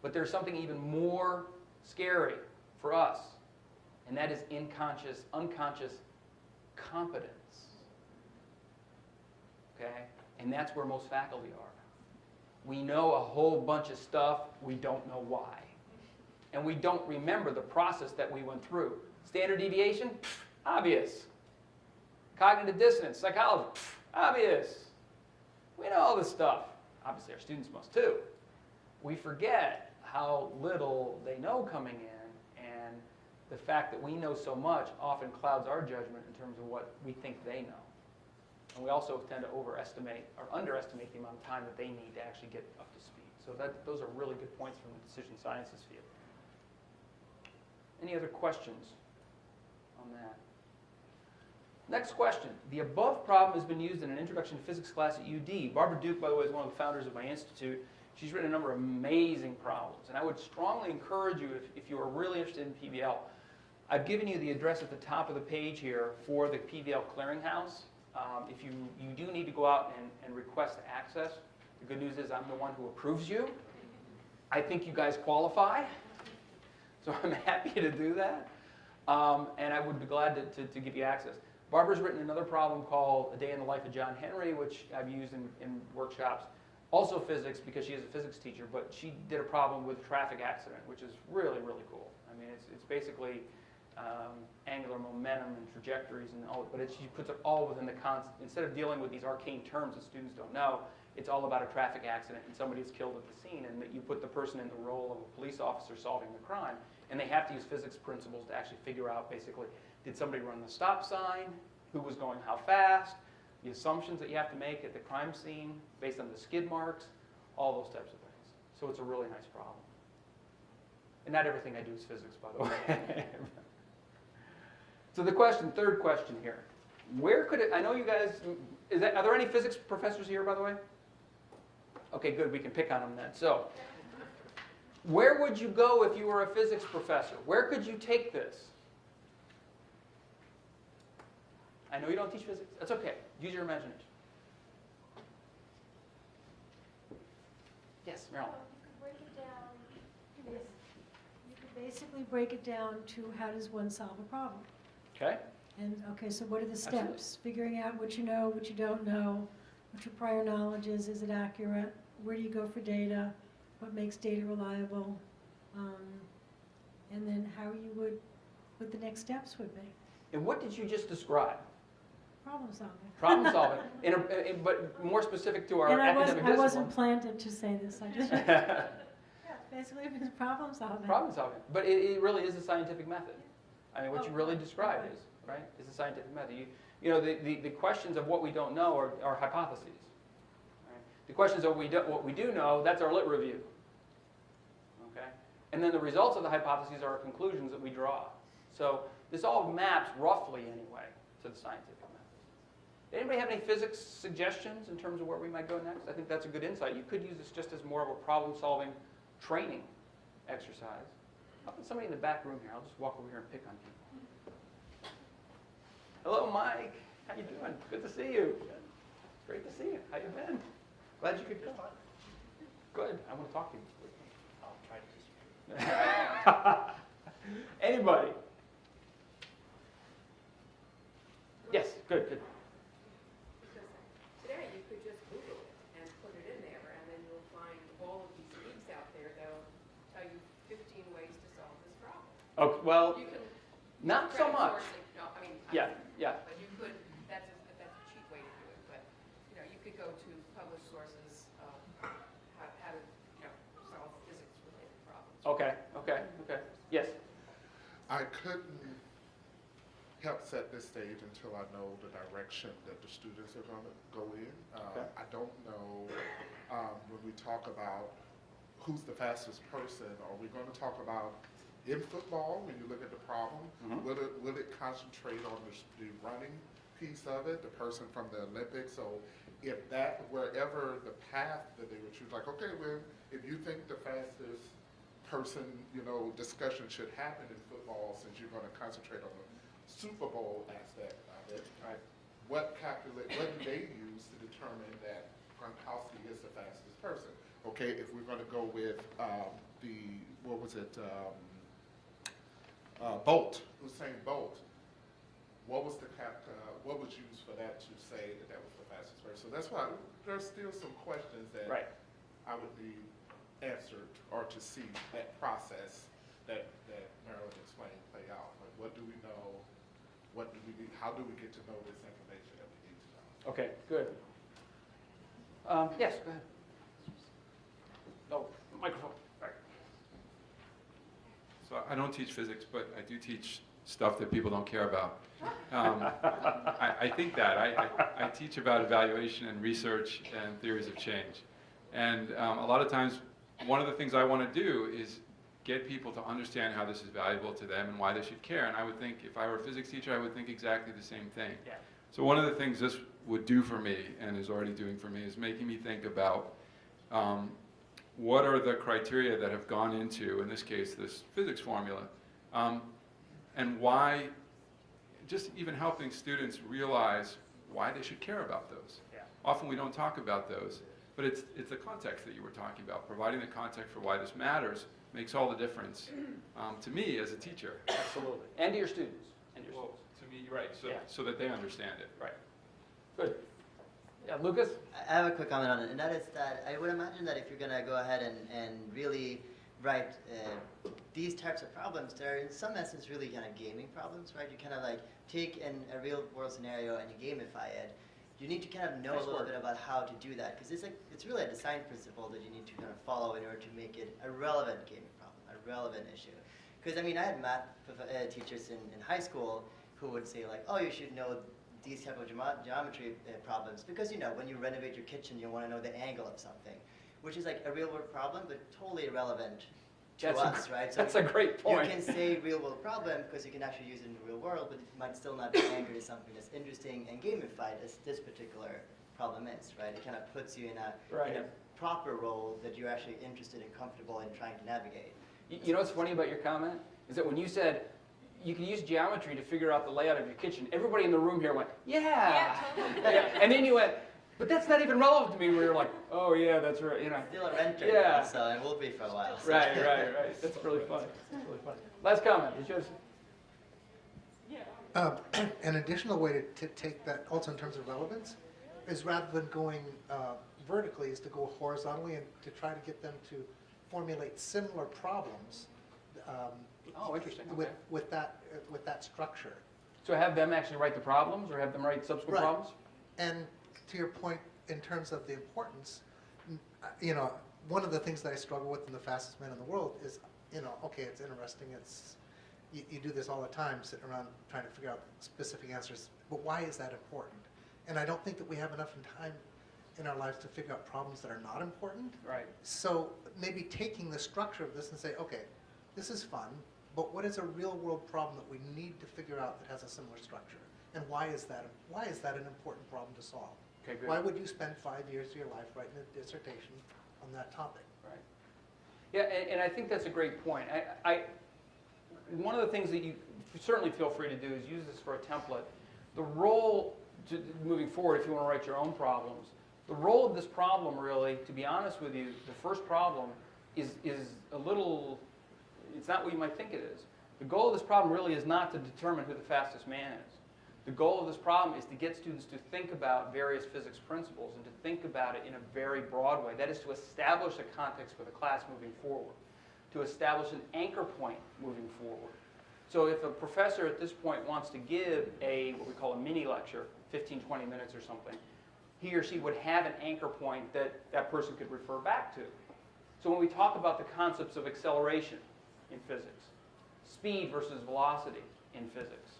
But there's something even more scary for us, and that is unconscious competence. Okay? And that's where most faculty are. We know a whole bunch of stuff, we don't know why. And we don't remember the process that we went through. Standard deviation? Pfft, obvious. Cognitive dissonance, psychology? Pfft, obvious. We know all this stuff. Obviously, our students must too. We forget how little they know coming in, and the fact that we know so much often clouds our judgment in terms of what we think they know. And we also tend to overestimate or underestimate the amount of time that they need to actually get up to speed. So those are really good points from the decision sciences field. Any other questions on that? Next question. The above problem has been used in an introduction to physics class at UD. Barbara Duke, by the way, is one of the founders of my institute. She's written a number of amazing problems. And I would strongly encourage you, if you are really interested in PBL, I've given you the address at the top of the page here for the PBL clearinghouse. If you do need to go out and request access, the good news is I'm the one who approves you. I think you guys qualify, so I'm happy to do that. And I would be glad to give you access. Barbara's written another problem called A Day in the Life of John Henry, which I've used in workshops. Also physics, because she is a physics teacher, but she did a problem with a traffic accident, which is really, really cool. I mean, it's basically angular momentum and trajectories and all, but she puts it all within the instead of dealing with these arcane terms that students don't know, it's all about a traffic accident and somebody is killed at the scene, and that you put the person in the role of a police officer solving the crime, and they have to use physics principles to actually figure out basically, did somebody run the stop sign, who was going how fast, the assumptions that you have to make at the crime scene based on the skid marks, all those types of things. So it's a really nice problem. And not everything I do is physics, by the way. So the question, third question here. Where could it, I know you guys, are there any physics professors here, by the way? Okay, good, we can pick on them then. So, where would you go if you were a physics professor? Where could you take this? I know you don't teach physics. That's okay. Use your imagination. Yes, Marilyn. You could break it down. You could basically break it down to how does one solve a problem. Okay. And okay, so what are the Absolutely. steps? Figuring out what you know, what you don't know, what your prior knowledge is it accurate? Where do you go for data? What makes data reliable? And then how you would, what the next steps would be. And what did you just describe? Problem solving. Problem solving, but more specific to our And academic I disciplines. wasn't planted to say this. I just, yeah, basically it's problem solving. Problem solving, but it really is a scientific method. I mean, what you really described is, right, is a scientific method. You know, the questions of what we don't know are hypotheses. Right? The questions of what we do know, that's our lit review. Okay? And then the results of the hypotheses are our conclusions that we draw. So this all maps roughly, anyway, to the scientific method. Anybody have any physics suggestions in terms of where we might go next? I think that's a good insight. You could use this just as more of a problem-solving training exercise. How about somebody in the back room here? I'll just walk over here and pick on people. Hello, Mike. How you doing? Good to see you. Great to see you. How you been? Glad you could come. Good. I want to talk to you. I'll try to teach you. Anybody? Yes. Good. Good. Because today you could just Google it and put it in there, and then you'll find all of these links out there that'll tell you 15 ways to solve this problem. Okay. Well, You can not so much. No, I mean, Yeah. Yeah. but you could. That's a cheap way to do it. But you know, you could go to published sources of how to solve physics-related problems. Okay. Okay. Okay. Yes. I couldn't help set this stage until I know the direction that the students are going to go in. Okay. I don't know when we talk about who's the fastest person, are we going to talk about in football when you look at the problem? Mhm. Will it concentrate on the running piece of it, the person from the Olympics? So if that, wherever the path that they would choose, like, okay, well, if you think the fastest person, discussion should happen in football, since you're going to concentrate on the Super Bowl aspect of it, Right. what do they use to determine that Gronkowski is the fastest person? Okay, if we're going to go with Bolt, Usain Bolt, what was what was used for that to say that was the fastest person? So that's why there's still some questions that Right. I would need answered, or to see that process that Marilyn explained play out. Like, what do we know? What do we need? How do we get to know this information that we need to know? Okay, good. Yes, go ahead. No, microphone. Right. So I don't teach physics, but I do teach stuff that people don't care about. I think that. I teach about evaluation and research and theories of change. And a lot of times, one of the things I want to do is get people to understand how this is valuable to them and why they should care. And I would think, if I were a physics teacher, I would think exactly the same thing. Yeah. So one of the things this would do for me, and is already doing for me, is making me think about what are the criteria that have gone into, in this case, this physics formula, and why, just even helping students realize why they should care about those. Yeah. Often we don't talk about those, but it's the context that you were talking about. Providing the context for why this matters makes all the difference to me as a teacher. Absolutely. And to your students. And your Well, students. to me, right, so, Yeah. so that they understand it. Right. Good. Yeah, Lucas? I have a quick comment on it, and that is that I would imagine that if you're going to go ahead and really write these types of problems, they're in some essence really kind of gaming problems, right? You kind of like take a real world scenario and you gamify it. You need to kind of know Nice a little word. bit about how to do that, because it's really a design principle that you need to kind of follow in order to make it a relevant gaming problem, a relevant issue. Because I mean, I had math teachers in high school who would say like, oh, you should know these type of geometry problems, because when you renovate your kitchen, you want to know the angle of something, which is like a real world problem, but totally irrelevant to us, right? So that's a great point. You can say real world problem because you can actually use it in the real world, but it might still not be anchored as something that's interesting and gamified as this particular problem is, right? It kind of puts you in a proper role that you're actually interested and comfortable in trying to navigate. You know what's funny about your comment? Is that when you said you can use geometry to figure out the layout of your kitchen, everybody in the room here went, yeah. Yeah. And then you went, but that's not even relevant to me. We were like, oh yeah, that's right. Still a renter, Yeah. so it will be for a while. So. Right. That's really funny. That's really funny. Last comment. It's yours. An additional way to take that, also in terms of relevance, is rather than going vertically, is to go horizontally and to try to get them to formulate similar problems. Oh, interesting. With, Okay. with that structure. So have them actually write the problems, or have them write subsequent Right. problems? And to your point, in terms of the importance, one of the things that I struggle with in The Fastest Man in the World is, okay, it's interesting, you do this all the time, sitting around trying to figure out specific answers, but why is that important? And I don't think that we have enough time in our lives to figure out problems that are not important. Right. So maybe taking the structure of this and say, okay, this is fun, but what is a real world problem that we need to figure out that has a similar structure? And why is that an important problem to solve? Okay, good. Why would you spend 5 years of your life writing a dissertation on that topic? Right. Yeah, and I think that's a great point. One of the things that you certainly feel free to do is use this for a template. The role, moving forward, if you want to write your own problems, the role of this problem really, to be honest with you, the first problem is a little, it's not what you might think it is. The goal of this problem really is not to determine who the fastest man is. The goal of this problem is to get students to think about various physics principles and to think about it in a very broad way. That is to establish a context for the class moving forward, to establish an anchor point moving forward. So if a professor at this point wants to give what we call a mini lecture, 15, 20 minutes or something, he or she would have an anchor point that person could refer back to. So when we talk about the concepts of acceleration in physics, speed versus velocity in physics,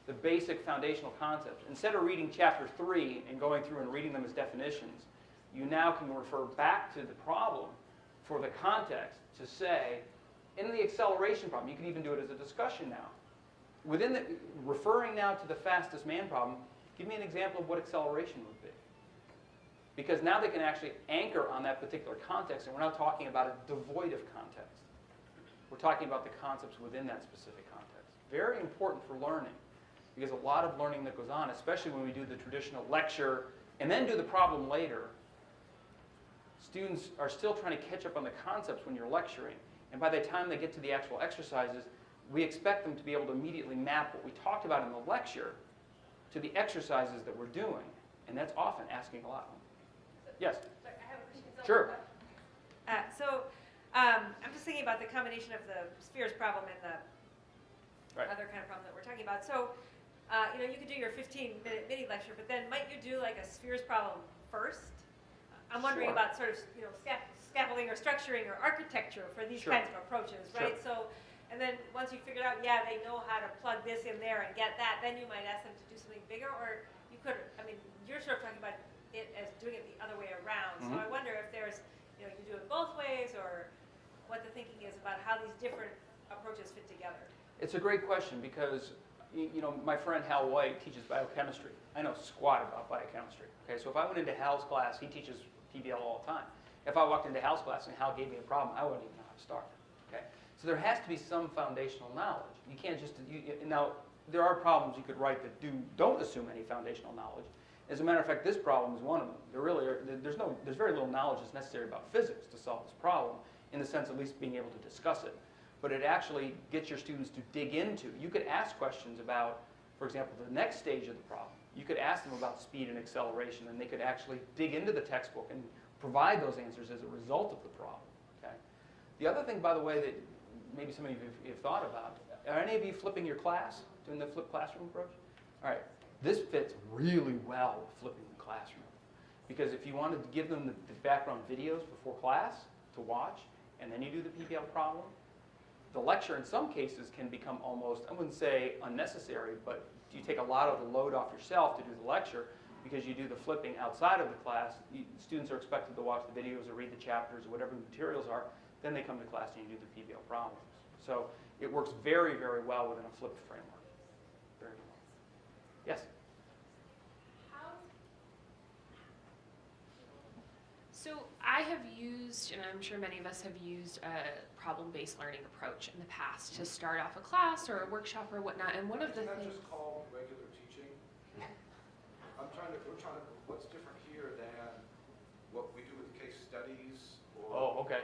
the basic foundational concepts. Instead of reading chapter 3 and going through and reading them as definitions, you now can refer back to the problem for the context to say, in the acceleration problem, you can even do it as a discussion now. Within the, referring now to the fastest man problem, give me an example of what acceleration would be. Because now they can actually anchor on that particular context, and we're not talking about it devoid of context. We're talking about the concepts within that specific context. Very important for learning, because a lot of learning that goes on, especially when we do the traditional lecture and then do the problem later, students are still trying to catch up on the concepts when you're lecturing. And by the time they get to the actual exercises, we expect them to be able to immediately map what we talked about in the lecture to the exercises that we're doing. And that's often asking a lot. Yes? Sorry, I have a question. Sure. I'm just thinking about the combination of the spheres problem and the Right. other kind of problem that we're talking about. So, you could do your 15-minute mini lecture, but then might you do like a spheres problem first? I'm wondering Sure. about sort of, scaffolding or structuring or architecture for these Sure. kinds of approaches, right? Sure. So, and then once you figured out, yeah, they know how to plug this in there and get that, then you might ask them to do something bigger, or you could, you're sort of talking about it as doing it the other way around. So I wonder if there's, you do it both ways, or what the thinking is about how these different approaches fit together. It's a great question because, my friend Hal White teaches biochemistry. I know squat about biochemistry. Okay, so if I went into Hal's class, he teaches PBL all the time. If I walked into Hal's class and Hal gave me a problem, I wouldn't even know how to start. Okay, so there has to be some foundational knowledge. You can't just now. There are problems you could write that don't assume any foundational knowledge. As a matter of fact, this problem is one of them. There's very little knowledge that's necessary about physics to solve this problem, in the sense of at least being able to discuss it. But it actually gets your students to dig into. You could ask questions about, for example, the next stage of the problem. You could ask them about speed and acceleration, and they could actually dig into the textbook and provide those answers as a result of the problem. Okay? The other thing, by the way, that maybe some of you have thought about, are any of you flipping your class, doing the flipped classroom approach? All right. This fits really well with flipping the classroom. Because if you wanted to give them the background videos before class to watch, and then you do the PBL problem, the lecture in some cases can become almost, I wouldn't say unnecessary, but you take a lot of the load off yourself to do the lecture because you do the flipping outside of the class. Students are expected to watch the videos or read the chapters or whatever the materials are. Then they come to class and you do the PBL problems. So it works very, very well within a flipped framework. Very well. Yes? So I have used, and I'm sure many of us have used, a problem-based learning approach in the past to start off a class or a workshop or whatnot. And one of the Isn't that things, just called regular teaching? We're trying to, what's different here than what we do with case studies? Or okay.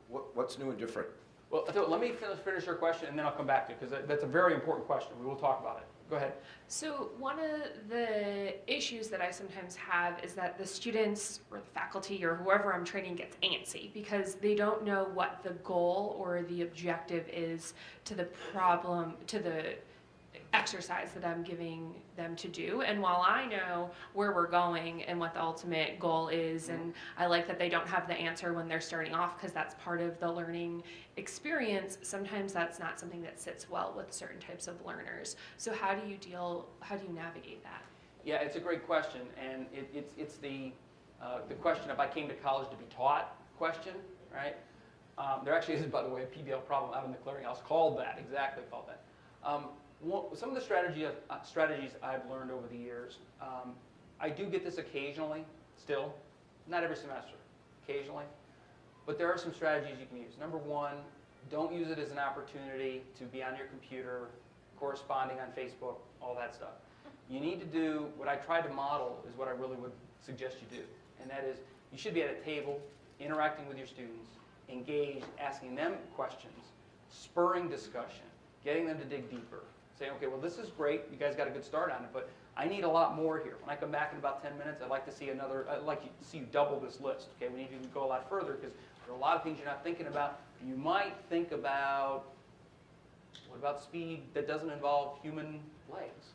What's new and different? Well, let me finish your question, and then I'll come back to it, because that's a very important question. We will talk about it. Go ahead. so one of the issues that I sometimes have is that the students or the faculty or whoever I'm training gets antsy because they don't know what the goal or the objective is to the problem, to the exercise that I'm giving them to do. And while I know where we're going and what the ultimate goal is, and I like that they don't have the answer when they're starting off because that's part of the learning experience, sometimes that's not something that sits well with certain types of learners. So how do you navigate that? Yeah, it's a great question, and it's the question if I came to college to be taught question, right? There actually is, by the way, a PBL problem out in the clearinghouse called that, exactly called that. Some of the strategies I've learned over the years, I do get this occasionally, still, not every semester, occasionally, but there are some strategies you can use. Number one, don't use it as an opportunity to be on your computer, corresponding on Facebook, all that stuff. You need to do, what I try to model is what I really would suggest you do, and that is, you should be at a table, interacting with your students, engaged, asking them questions, spurring discussion, getting them to dig deeper. Saying, okay, well, this is great. You guys got a good start on it, but I need a lot more here. When I come back in about 10 minutes, I'd like to see you double this list. Okay, we need to go a lot further because there are a lot of things you're not thinking about. You might think about, what about speed that doesn't involve human legs?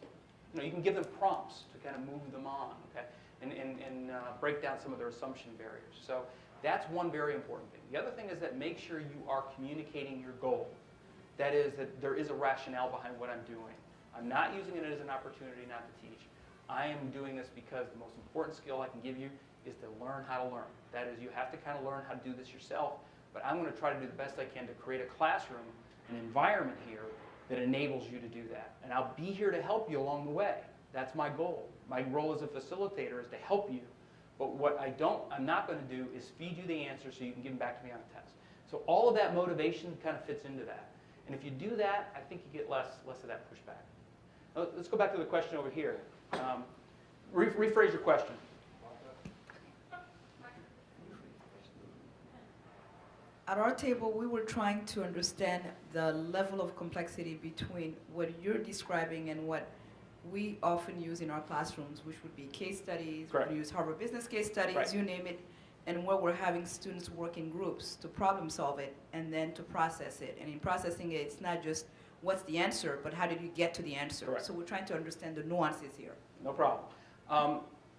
You can give them prompts to kind of move them on, okay, and break down some of their assumption barriers. So that's one very important thing. The other thing is that make sure you are communicating your goal. That is, that there is a rationale behind what I'm doing. I'm not using it as an opportunity not to teach. I am doing this because the most important skill I can give you is to learn how to learn. That is, you have to kind of learn how to do this yourself, but I'm going to try to do the best I can to create a classroom, an environment here that enables you to do that. And I'll be here to help you along the way. That's my goal. My role as a facilitator is to help you. But what I'm not going to do is feed you the answer so you can give them back to me on a test. So all of that motivation kind of fits into that. And if you do that, I think you get less of that pushback. Now, let's go back to the question over here. Rephrase your question. At our table, we were trying to understand the level of complexity between what you're describing and what we often use in our classrooms, which would be case studies, Correct. we use Harvard Business case studies, Right. you name it, and where we're having students work in groups to problem solve it and then to process it. And in processing it, it's not just what's the answer, but how did you get to the answer? Correct. So we're trying to understand the nuances here. No problem.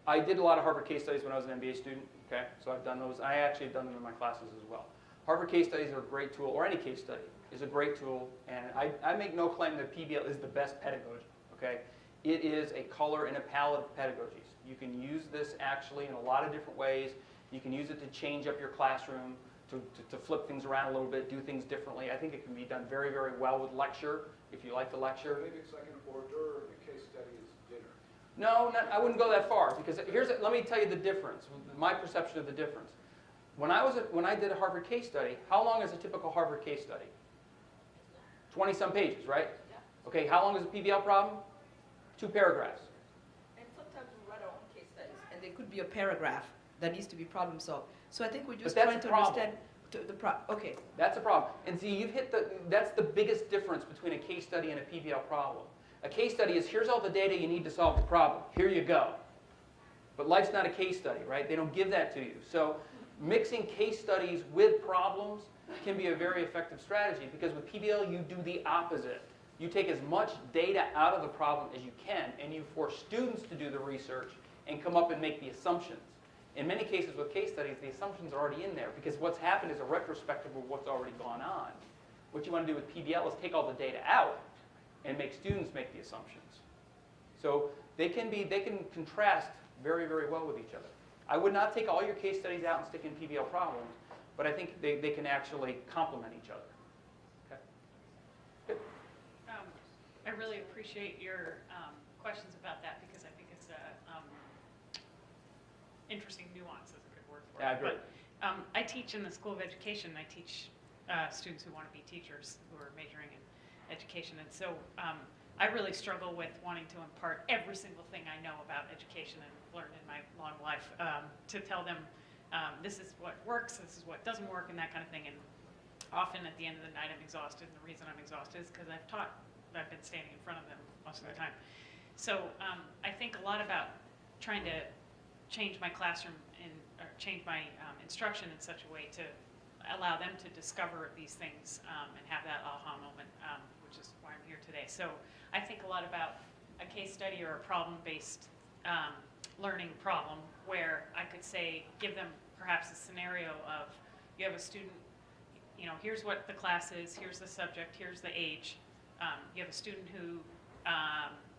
I did a lot of Harvard case studies when I was an MBA student, okay? So I've done those. I actually have done them in my classes as well. Harvard case studies are a great tool, or any case study is a great tool, and I make no claim that PBL is the best pedagogy, okay? It is a color and a palette of pedagogies. You can use this actually in a lot of different ways. You can use it to change up your classroom, to flip things around a little bit, do things differently. I think it can be done very, very well with lecture, if you like the lecture. Maybe it's like an hors d'oeuvre, the case study is dinner. No, I wouldn't go that far, because let me tell you the difference, my perception of the difference. When I did a Harvard case study, how long is a typical Harvard case study? 20-some pages, right? Yeah. Okay, how long is a PBL problem? 2 paragraphs. And sometimes we write our own case studies, and there could be a paragraph that needs to be problem solved. So I think we're just But trying that's to a problem. understand okay. That's a problem. And see, you've hit that's the biggest difference between a case study and a PBL problem. A case study is, here's all the data you need to solve the problem. Here you go. But life's not a case study, right? They don't give that to you. So mixing case studies with problems can be a very effective strategy, because with PBL you do the opposite. You take as much data out of the problem as you can, and you force students to do the research and come up and make the assumptions. In many cases with case studies, the assumptions are already in there, because what's happened is a retrospective of what's already gone on. What you want to do with PBL is take all the data out and make students make the assumptions. So they can contrast very, very well with each other. I would not take all your case studies out and stick in PBL problems, but I think they can actually complement each other. Okay. Good. I really appreciate your questions about that, because I think it's a interesting nuance is a good word for it. Yeah, I agree. But I teach in the School of Education. I teach students who want to be teachers, who are majoring in education, and so I really struggle with wanting to impart every single thing I know about education and learned in my long life to tell them this is what works, this is what doesn't work, and that kind of thing. And often at the end of the night I'm exhausted, and the reason I'm exhausted is because I've been standing in front of them most of the time. So I think a lot about trying to change my classroom or change my instruction in such a way to allow them to discover these things and have that aha moment, which is why I'm here today. So I think a lot about a case study or a problem-based learning problem, where I could say, give them perhaps a scenario of, you have a student, here's what the class is, here's the subject, here's the age. You have a student who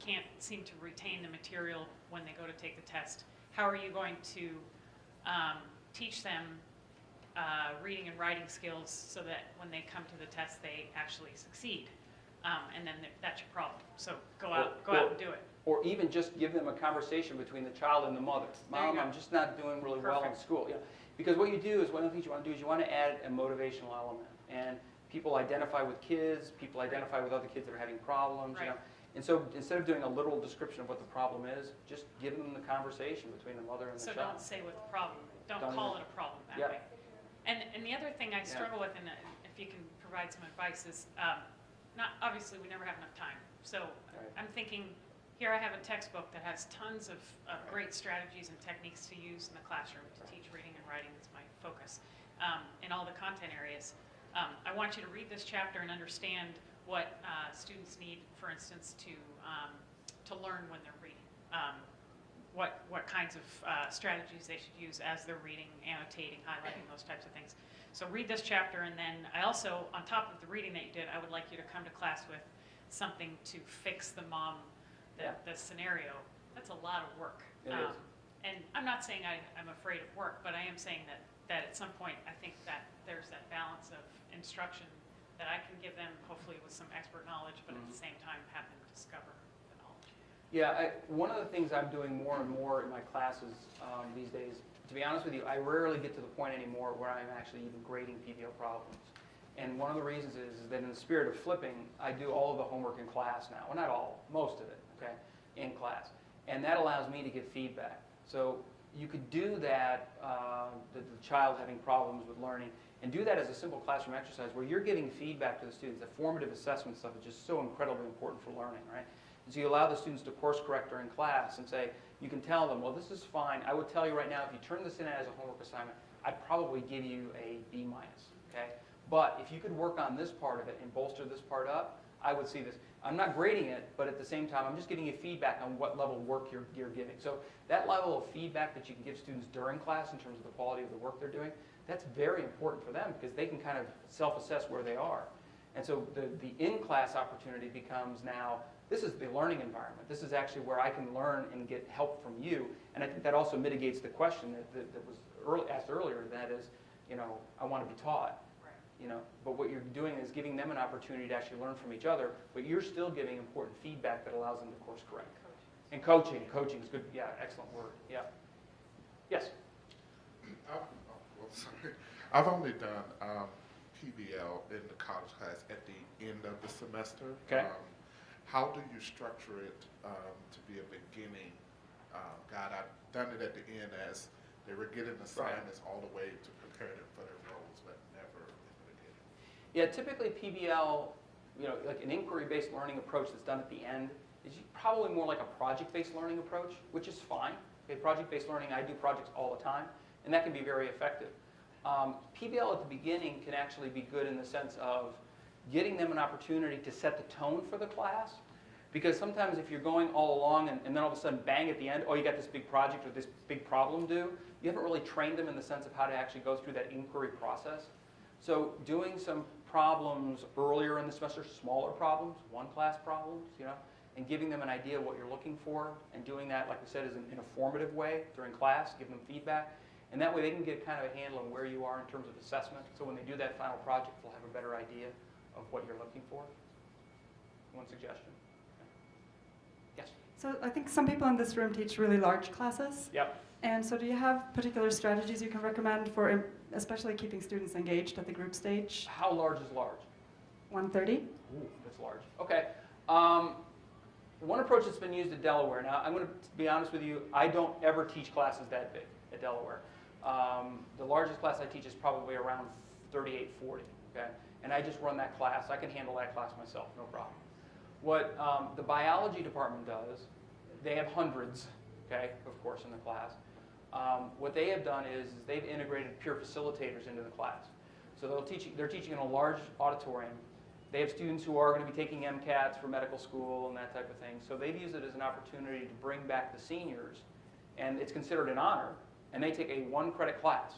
can't seem to retain the material when they go to take the test. How are you going to teach them reading and writing skills so that when they come to the test they actually succeed? And then that's your problem. So go out and do it. Or even just give them a conversation between the child and the mother. Mom, I'm just not doing really well in school. Because what you do is, one of the things you want to do is you want to add a motivational element. And people identify with kids, people identify with other kids that are having problems. Right. And so instead of doing a literal description of what the problem is, just give them the conversation between the mother and the So child. don't say what the problem, don't call it a problem that way. And the other thing I struggle with, and if you can provide some advice, is obviously we never have enough time. So I'm thinking, here I have a textbook that has tons of great strategies and techniques to use in the classroom to teach reading and writing. That's my focus in all the content areas. I want you to read this chapter and understand what students need, for instance, to learn when they're reading. What kinds of strategies they should use as they're reading, annotating, highlighting, those types of things. So read this chapter, and then I also, on top of the reading that you did, I would like you to come to class with something to fix the the scenario, that's a lot of work. It is. And I'm not saying I'm afraid of work, but I am saying that at some point, I think that there's that balance of instruction that I can give them, hopefully with some expert knowledge, but at the same time have them discover the knowledge. Yeah, one of the things I'm doing more and more in my classes these days, to be honest with you, I rarely get to the point anymore where I'm actually even grading PBL problems. And one of the reasons is that in the spirit of flipping, I do all of the homework in class now. Well, not all, most of it, okay, in class. And that allows me to give feedback. So you could do that, the child having problems with learning, and do that as a simple classroom exercise where you're giving feedback to the students. The formative assessment stuff is just so incredibly important for learning, right? And so you allow the students to course correct during class and say, you can tell them, well, this is fine. I would tell you right now, if you turn this in as a homework assignment, I'd probably give you a B-, okay? But if you could work on this part of it and bolster this part up, I would see this. I'm not grading it, but at the same time, I'm just giving you feedback on what level of work you're giving. So that level of feedback that you can give students during class in terms of the quality of the work they're doing, that's very important for them because they can kind of self-assess where they are. And so the in-class opportunity becomes now, this is the learning environment. This is actually where I can learn and get help from you. And I think that also mitigates the question that was asked earlier, that is, you know, I want to be taught. You know, but what you're doing is giving them an opportunity to actually learn from each other, but you're still giving important feedback that allows them to course correct. And coaching is good. Yeah, excellent word. Yeah. Yes. Sorry. I've only done PBL in the college class at the end of the semester. Okay. How do you structure it to be a beginning guide? I've done it at the end as they were getting assignments all the way to prepare them for their roles, but never in the beginning. Yeah, typically PBL, you know, like an inquiry-based learning approach that's done at the end is probably more like a project-based learning approach, which is fine. Okay, project-based learning, I do projects all the time, and that can be very effective. PBL at the beginning can actually be good in the sense of getting them an opportunity to set the tone for the class. Because sometimes if you're going all along and then all of a sudden, bang, at the end, oh, you got this big project or this big problem due, you haven't really trained them in the sense of how to actually go through that inquiry process. So doing some problems earlier in the semester, smaller problems, one-class problems, you know, and giving them an idea of what you're looking for, and doing that, like I said, is in a formative way during class, give them feedback. And that way they can get kind of a handle on where you are in terms of assessment. So when they do that final project, they'll have a better idea of what you're looking for. One suggestion. Yes? So I think some people in this room teach really large classes. Yep. And so do you have particular strategies you can recommend for especially keeping students engaged at the group stage? How large is large? 130? Ooh, that's large. Okay. One approach that's been used at Delaware, now I'm going to be honest with you, I don't ever teach classes that big at Delaware. The largest class I teach is probably around 38, 40, okay? And I just run that class. I can handle that class myself, no problem. What the biology department does, they have hundreds, okay, of course, in the class. What they have done is they've integrated peer facilitators into the class. So they're teaching in a large auditorium. They have students who are going to be taking MCATs for medical school and that type of thing. So they've used it as an opportunity to bring back the seniors, and it's considered an honor, and they take a one-credit class.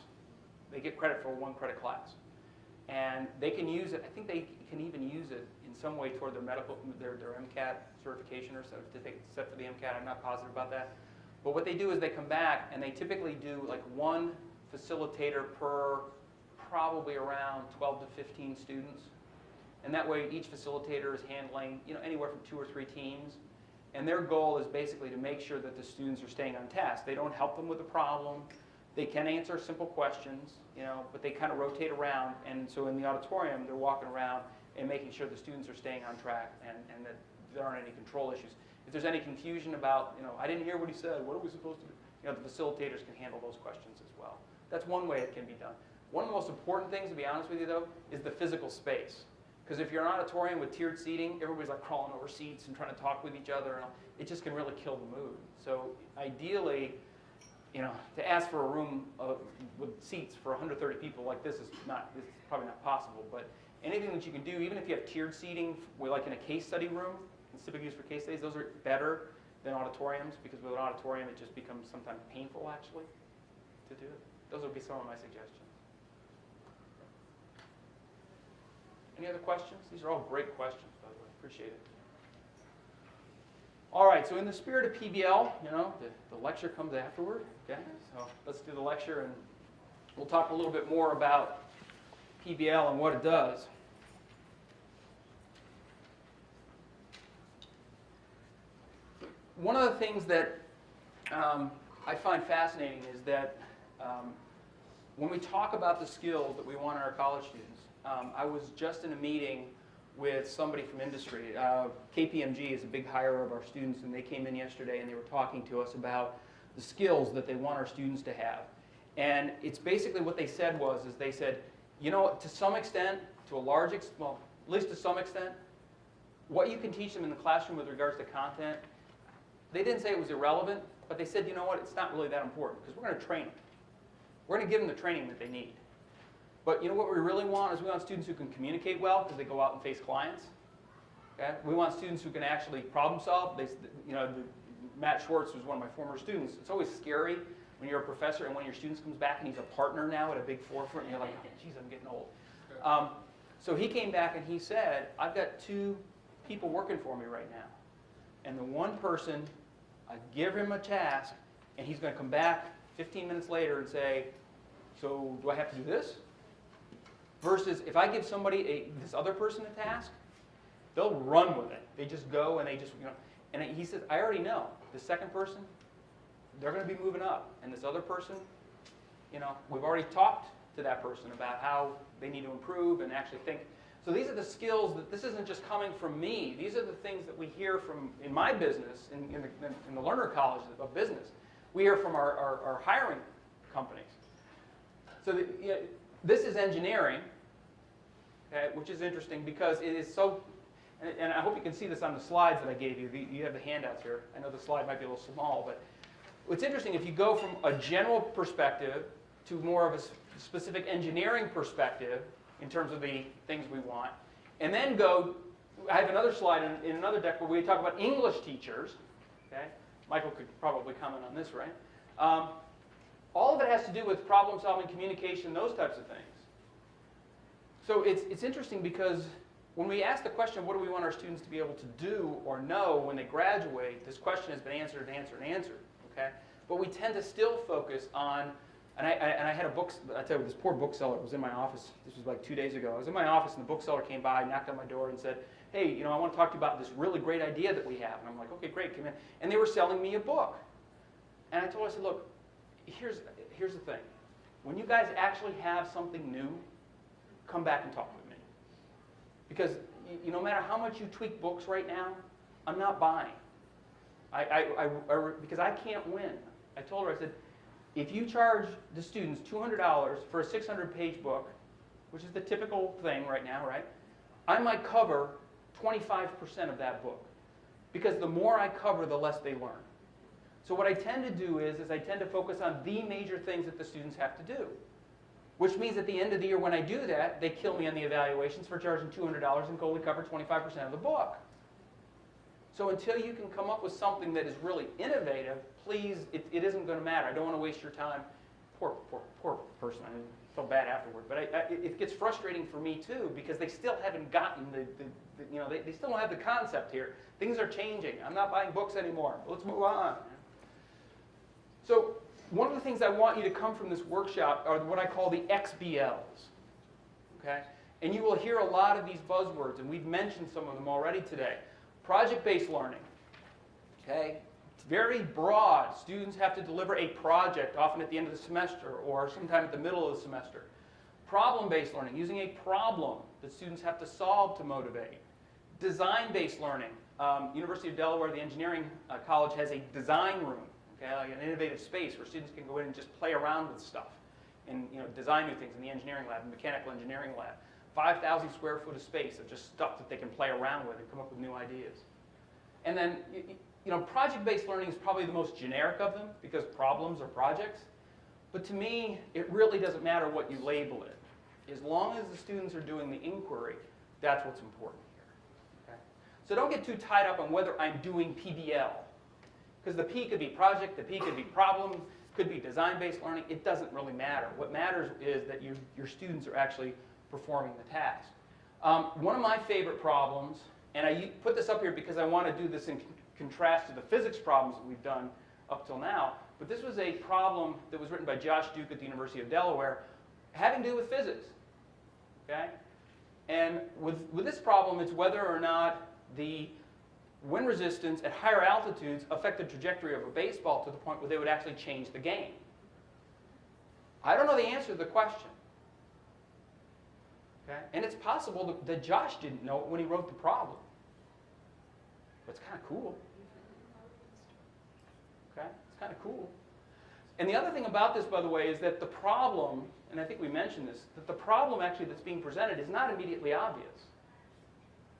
They get credit for a one-credit class. And they can use it, I think they can even use it in some way toward their MCAT certification or certificate set for the MCAT. I'm not positive about that. But what they do is they come back and they typically do like one facilitator per probably around 12 to 15 students. And that way each facilitator is handling, you know, anywhere from 2 or 3 teams. And their goal is basically to make sure that the students are staying on task. They don't help them with the problem. They can answer simple questions, you know, but they kind of rotate around. And so in the auditorium, they're walking around and making sure the students are staying on track and that there aren't any control issues. If there's any confusion about, you know, I didn't hear what he said, what are we supposed to do? You know, the facilitators can handle those questions as well. That's one way it can be done. One of the most important things, to be honest with you, though, is the physical space. Because if you're in an auditorium with tiered seating, everybody's like crawling over seats and trying to talk with each other, and it just can really kill the mood. So ideally, you know, to ask for a room with seats for 130 people like this is probably not possible. But anything that you can do, even if you have tiered seating, like in a case study room, it's typically used for case studies, those are better than auditoriums, because with an auditorium it just becomes sometimes painful actually to do it. Those would be some of my suggestions. Any other questions? These are all great questions, by the way. Appreciate it. All right, so in the spirit of PBL, the lecture comes afterward, okay? So let's do the lecture, and we'll talk a little bit more about PBL and what it does. One of the things that I find fascinating is that when we talk about the skills that we want in our college students, I was just in a meeting with somebody from industry. KPMG is a big hirer of our students, and they came in yesterday and they were talking to us about the skills that they want our students to have. And it's basically what they said is they said, to some extent, to a large extent, well, at least to some extent, what you can teach them in the classroom with regards to content, they didn't say it was irrelevant, but they said, you know what, it's not really that important because we're going to train them. We're going to give them the training that they need. But what we really want is we want students who can communicate well because they go out and face clients. Okay? We want students who can actually problem solve. Matt Schwartz was one of my former students. It's always scary when you're a professor and one of your students comes back and he's a partner now at a big forefront and you're like, oh, geez, I'm getting old. So he came back and he said, I've got 2 people working for me right now. And the one person, I give him a task and he's going to come back 15 minutes later and say, so do I have to do this? Versus if I give somebody this other person a task, they'll run with it. They just go and they just, and he says, I already know. The second person, they're going to be moving up. And this other person, we've already talked to that person about how they need to improve and actually think. So these are the skills that this isn't just coming from me. These are the things that we hear from in my business, in the Learner College of Business. We hear from our hiring companies. So this is engineering, okay, which is interesting because it is so, and I hope you can see this on the slides that I gave you. You have the handouts here. I know the slide might be a little small, but what's interesting, if you go from a general perspective to more of a specific engineering perspective in terms of the things we want, and then I have another slide in another deck where we talk about English teachers, okay? Michael could probably comment on this, right? All of it has to do with problem solving, communication, those types of things. So it's interesting because when we ask the question, what do we want our students to be able to do or know when they graduate, this question has been answered, okay? But we tend to still focus on, and I had a book, I tell you, this poor bookseller was in my office, this was like 2 days ago. I was in my office and the bookseller came by, knocked on my door and said, hey, I want to talk to you about this really great idea that we have. And I'm like, okay, great, come in. And they were selling me a book. And I told her, I said, look, here's the thing. When you guys actually have something new, come back and talk with me. Because no matter how much you tweak books right now, I'm not buying. Because I can't win. I told her, I said, if you charge the students $200 for a 600-page book, which is the typical thing right now, right? I might cover 25% of that book. Because the more I cover, the less they learn. So what I tend to do is I tend to focus on the major things that the students have to do. Which means at the end of the year when I do that, they kill me on the evaluations for charging $200 and only cover 25% of the book. So until you can come up with something that is really innovative, please, it isn't going to matter. I don't want to waste your time. Poor person. I felt bad afterward. But it gets frustrating for me too because they still haven't gotten they still don't have the concept here. Things are changing. I'm not buying books anymore. Let's move on. So one of the things I want you to come from this workshop are what I call the XBLs. Okay? And you will hear a lot of these buzzwords, and we've mentioned some of them already today. Project-based learning. Okay? It's very broad. Students have to deliver a project, often at the end of the semester or sometime at the middle of the semester. Problem-based learning, using a problem that students have to solve to motivate. Design-based learning. University of Delaware, the engineering college, has a design room. Okay, like an innovative space where students can go in and just play around with stuff and design new things in the engineering lab, the mechanical engineering lab. 5,000 square foot of space of just stuff that they can play around with and come up with new ideas. And then, project-based learning is probably the most generic of them because problems are projects. But to me, it really doesn't matter what you label it. As long as the students are doing the inquiry, that's what's important here. Okay? So don't get too tied up on whether I'm doing PBL. Because the P could be project, the P could be problem, could be design-based learning. It doesn't really matter. What matters is that your students are actually performing the task. One of my favorite problems, and I put this up here because I want to do this contrast to the physics problems that we've done up till now. But this was a problem that was written by Josh Duke at the University of Delaware, having to do with physics. Okay? And with this problem, it's whether or not the wind resistance at higher altitudes affect the trajectory of a baseball to the point where they would actually change the game. I don't know the answer to the question. Okay? And it's possible that Josh didn't know it when he wrote the problem. But it's kind of cool. Okay? It's kind of cool. And the other thing about this, by the way, is that the problem, and I think we mentioned this, that the problem actually that's being presented is not immediately obvious.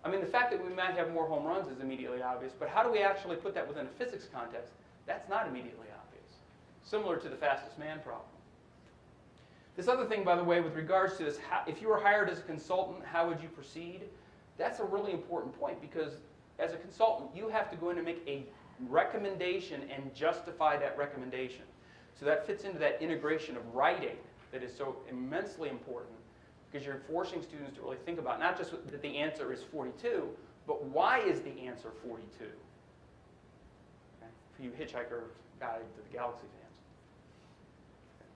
I mean, the fact that we might have more home runs is immediately obvious, but how do we actually put that within a physics context? That's not immediately obvious. Similar to the fastest man problem. This other thing, by the way, with regards to this, if you were hired as a consultant, how would you proceed? That's a really important point, because as a consultant, you have to go in and make a recommendation and justify that recommendation. So that fits into that integration of writing that is so immensely important, because you're forcing students to really think about not just that the answer is 42, but why is the answer 42? Okay? For you Hitchhiker Guide to the Galaxy fans. Okay.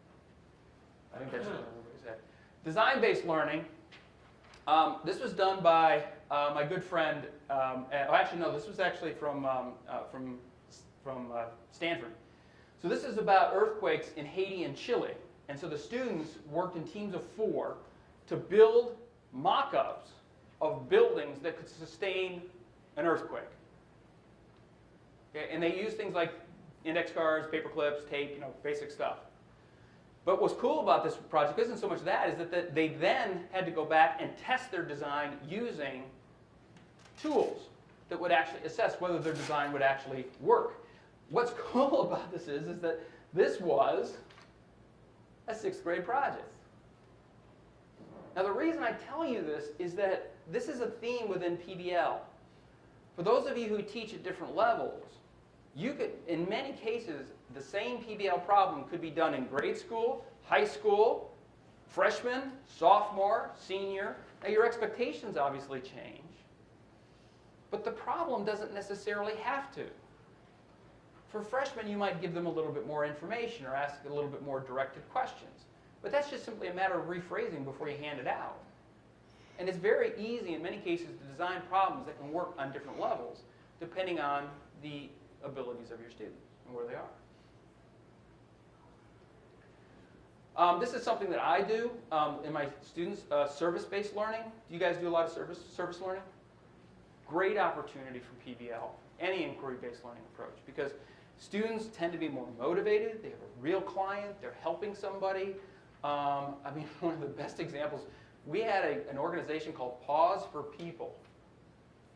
I think that's what everybody said. Design-based learning. This was done by my good friend. Actually, no, this was actually from Stanford. So this is about earthquakes in Haiti and Chile. And so the students worked in teams of 4 to build mock-ups of buildings that could sustain an earthquake. Okay? And they used things like index cards, paper clips, tape, basic stuff. But what's cool about this project isn't so much that, is that they then had to go back and test their design using tools that would actually assess whether their design would actually work. What's cool about this is that this was a 6th grade project. Now the reason I tell you this is that this is a theme within PBL. For those of you who teach at different levels, you could, in many cases, the same PBL problem could be done in grade school, high school, freshman, sophomore, senior. Now your expectations obviously change, but the problem doesn't necessarily have to. For freshmen, you might give them a little bit more information or ask a little bit more directed questions. But that's just simply a matter of rephrasing before you hand it out. And it's very easy, in many cases, to design problems that can work on different levels, depending on the abilities of your students and where they are. This is something that I do in my students, service-based learning. Do you guys do a lot of service learning? Great opportunity for PBL, any inquiry-based learning approach, because students tend to be more motivated. They have a real client. They're helping somebody. I mean, one of the best examples, we had an organization called Paws for People,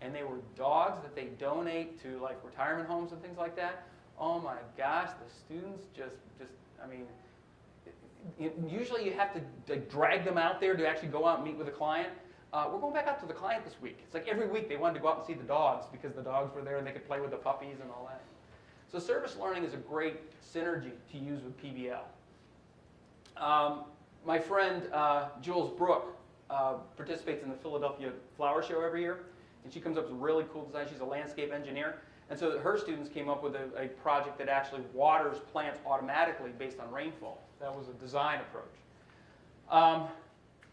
and they were dogs that they donate to like retirement homes and things like that. Oh my gosh, the students just I mean, usually you have to drag them out there to actually go out and meet with a client. We're going back out to the client this week. It's like every week they wanted to go out and see the dogs because the dogs were there and they could play with the puppies and all that. So service learning is a great synergy to use with PBL. My friend Jules Brooke participates in the Philadelphia Flower Show every year, and she comes up with really cool design. She's a landscape engineer, and so her students came up with a project that actually waters plants automatically based on rainfall. That was a design approach.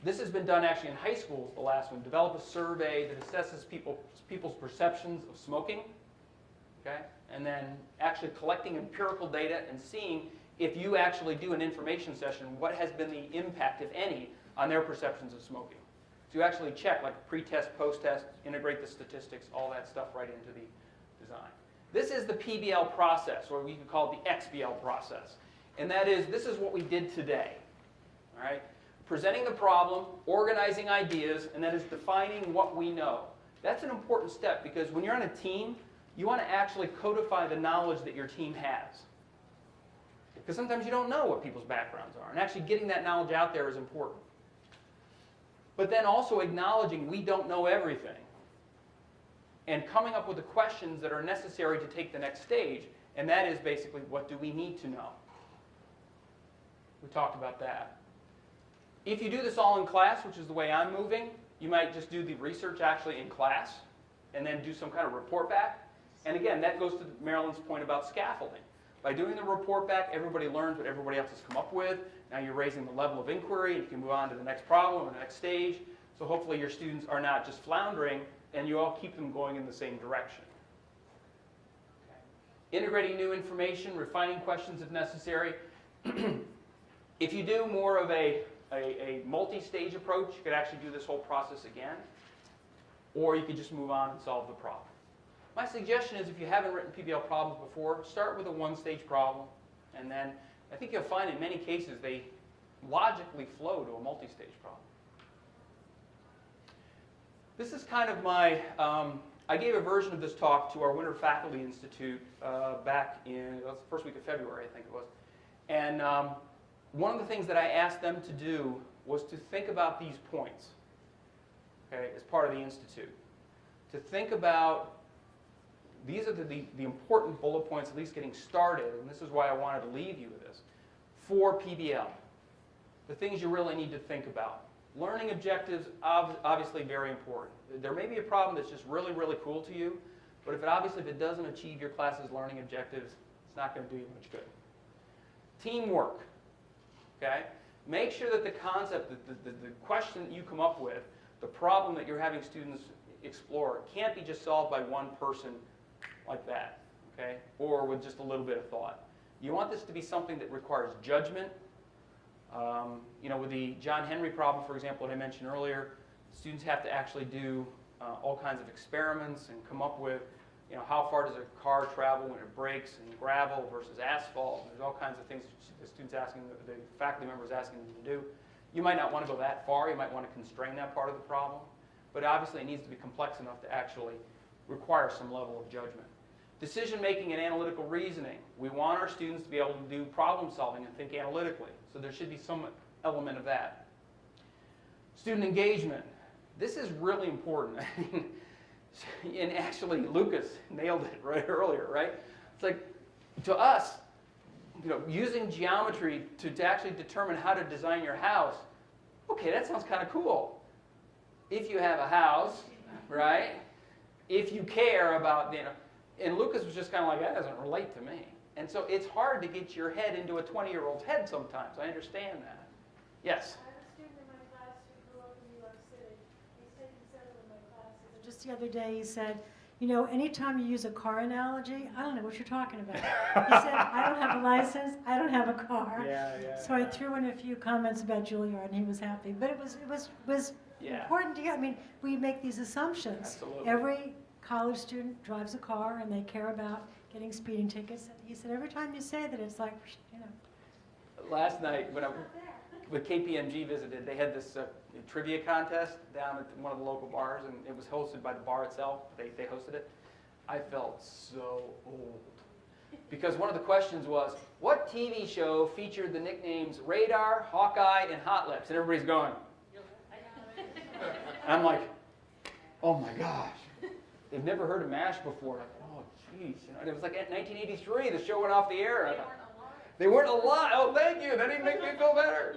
This has been done actually in high schools, the last one. Develop a survey that assesses people's perceptions of smoking, okay? And then actually collecting empirical data and seeing if you actually do an information session, what has been the impact, if any, on their perceptions of smoking. So you actually check, like pre-test, post-test, integrate the statistics, all that stuff right into the design. This is the PBL process, or we could call it the XBL process. And that is, this is what we did today, all right? Presenting the problem, organizing ideas, and that is defining what we know. That's an important step, because when you're on a team, you want to actually codify the knowledge that your team has. Because sometimes you don't know what people's backgrounds are, and actually getting that knowledge out there is important. But then also acknowledging we don't know everything, and coming up with the questions that are necessary to take the next stage, and that is basically, what do we need to know? We talked about that. If you do this all in class, which is the way I'm moving, you might just do the research actually in class, and then do some kind of report back. And again, that goes to Marilyn's point about scaffolding. By doing the report back, everybody learns what everybody else has come up with. Now you're raising the level of inquiry, and you can move on to the next problem or the next stage. So hopefully your students are not just floundering, and you all keep them going in the same direction. Okay. Integrating new information, refining questions if necessary. If you do more of a multi-stage approach, you could actually do this whole process again, or you could just move on and solve the problem. My suggestion is if you haven't written PBL problems before, start with a one-stage problem, and then I think you'll find in many cases they logically flow to a multi-stage problem. This is kind of my, I gave a version of this talk to our Winter Faculty Institute back in, it was the first week of February, I think it was. And one of the things that I asked them to do was to think about these points, okay, as part of the Institute. To think about, these are the important bullet points, at least getting started, and this is why I wanted to leave you with this, for PBL. The things you really need to think about. Learning objectives, obviously very important. There may be a problem that's just really, really cool to you, but if it doesn't achieve your class's learning objectives, it's not going to do you much good. Teamwork, okay? Make sure that the concept, the question that you come up with, the problem that you're having students explore, can't be just solved by one person like that, okay? Or with just a little bit of thought. You want this to be something that requires judgment. With the John Henry problem, for example, that I mentioned earlier, students have to actually do all kinds of experiments and come up with, how far does a car travel when it breaks in gravel versus asphalt. There's all kinds of things the students asking, the faculty members asking them to do. You might not want to go that far. You might want to constrain that part of the problem. But obviously it needs to be complex enough to actually require some level of judgment. Decision-making and analytical reasoning. We want our students to be able to do problem solving and think analytically. So there should be some element of that. Student engagement. This is really important. And actually, Lucas nailed it right earlier, right? It's like, to us, using geometry to actually determine how to design your house, okay, that sounds kind of cool. If you have a house, right? If you care about, and Lucas was just kind of like, that doesn't relate to me. And so it's hard to get your head into a 20-year-old's head sometimes. I understand that. Yes? I have a student in my class who grew up in New York City. He's taken several of my classes. Just the other day he said, anytime you use a car analogy, I don't know what you're talking about. He said, I don't have a license, I don't have a car. So I threw in a few comments about Juilliard and he was happy. But it was important to get, we make these assumptions. Absolutely. Every college student drives a car and they care about getting speeding tickets. He said, every time you say that, it's like, Last night, when KPMG visited, they had this trivia contest down at one of the local bars, and it was hosted by the bar itself. They hosted it. I felt so old. Because one of the questions was, what TV show featured the nicknames Radar, Hawkeye, and Hot Lips? And everybody's going. And I'm like, oh my gosh. They've never heard of MASH before. Like, oh, jeez. And it was like in 1983, the show went off the air. They weren't alive. Oh, thank you. That even makes me feel better.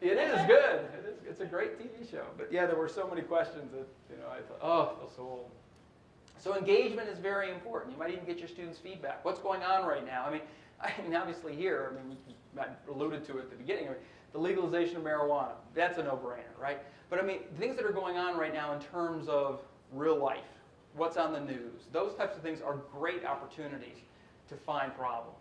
It is good. It's a great TV show. But yeah, there were so many questions that I thought, oh, I feel so old. So engagement is very important. You might even get your students' feedback. What's going on right now? I mean, obviously here, I alluded to it at the beginning. The legalization of marijuana. That's a no-brainer, right? But things that are going on right now in terms of real life, what's on the news, those types of things are great opportunities to find problems.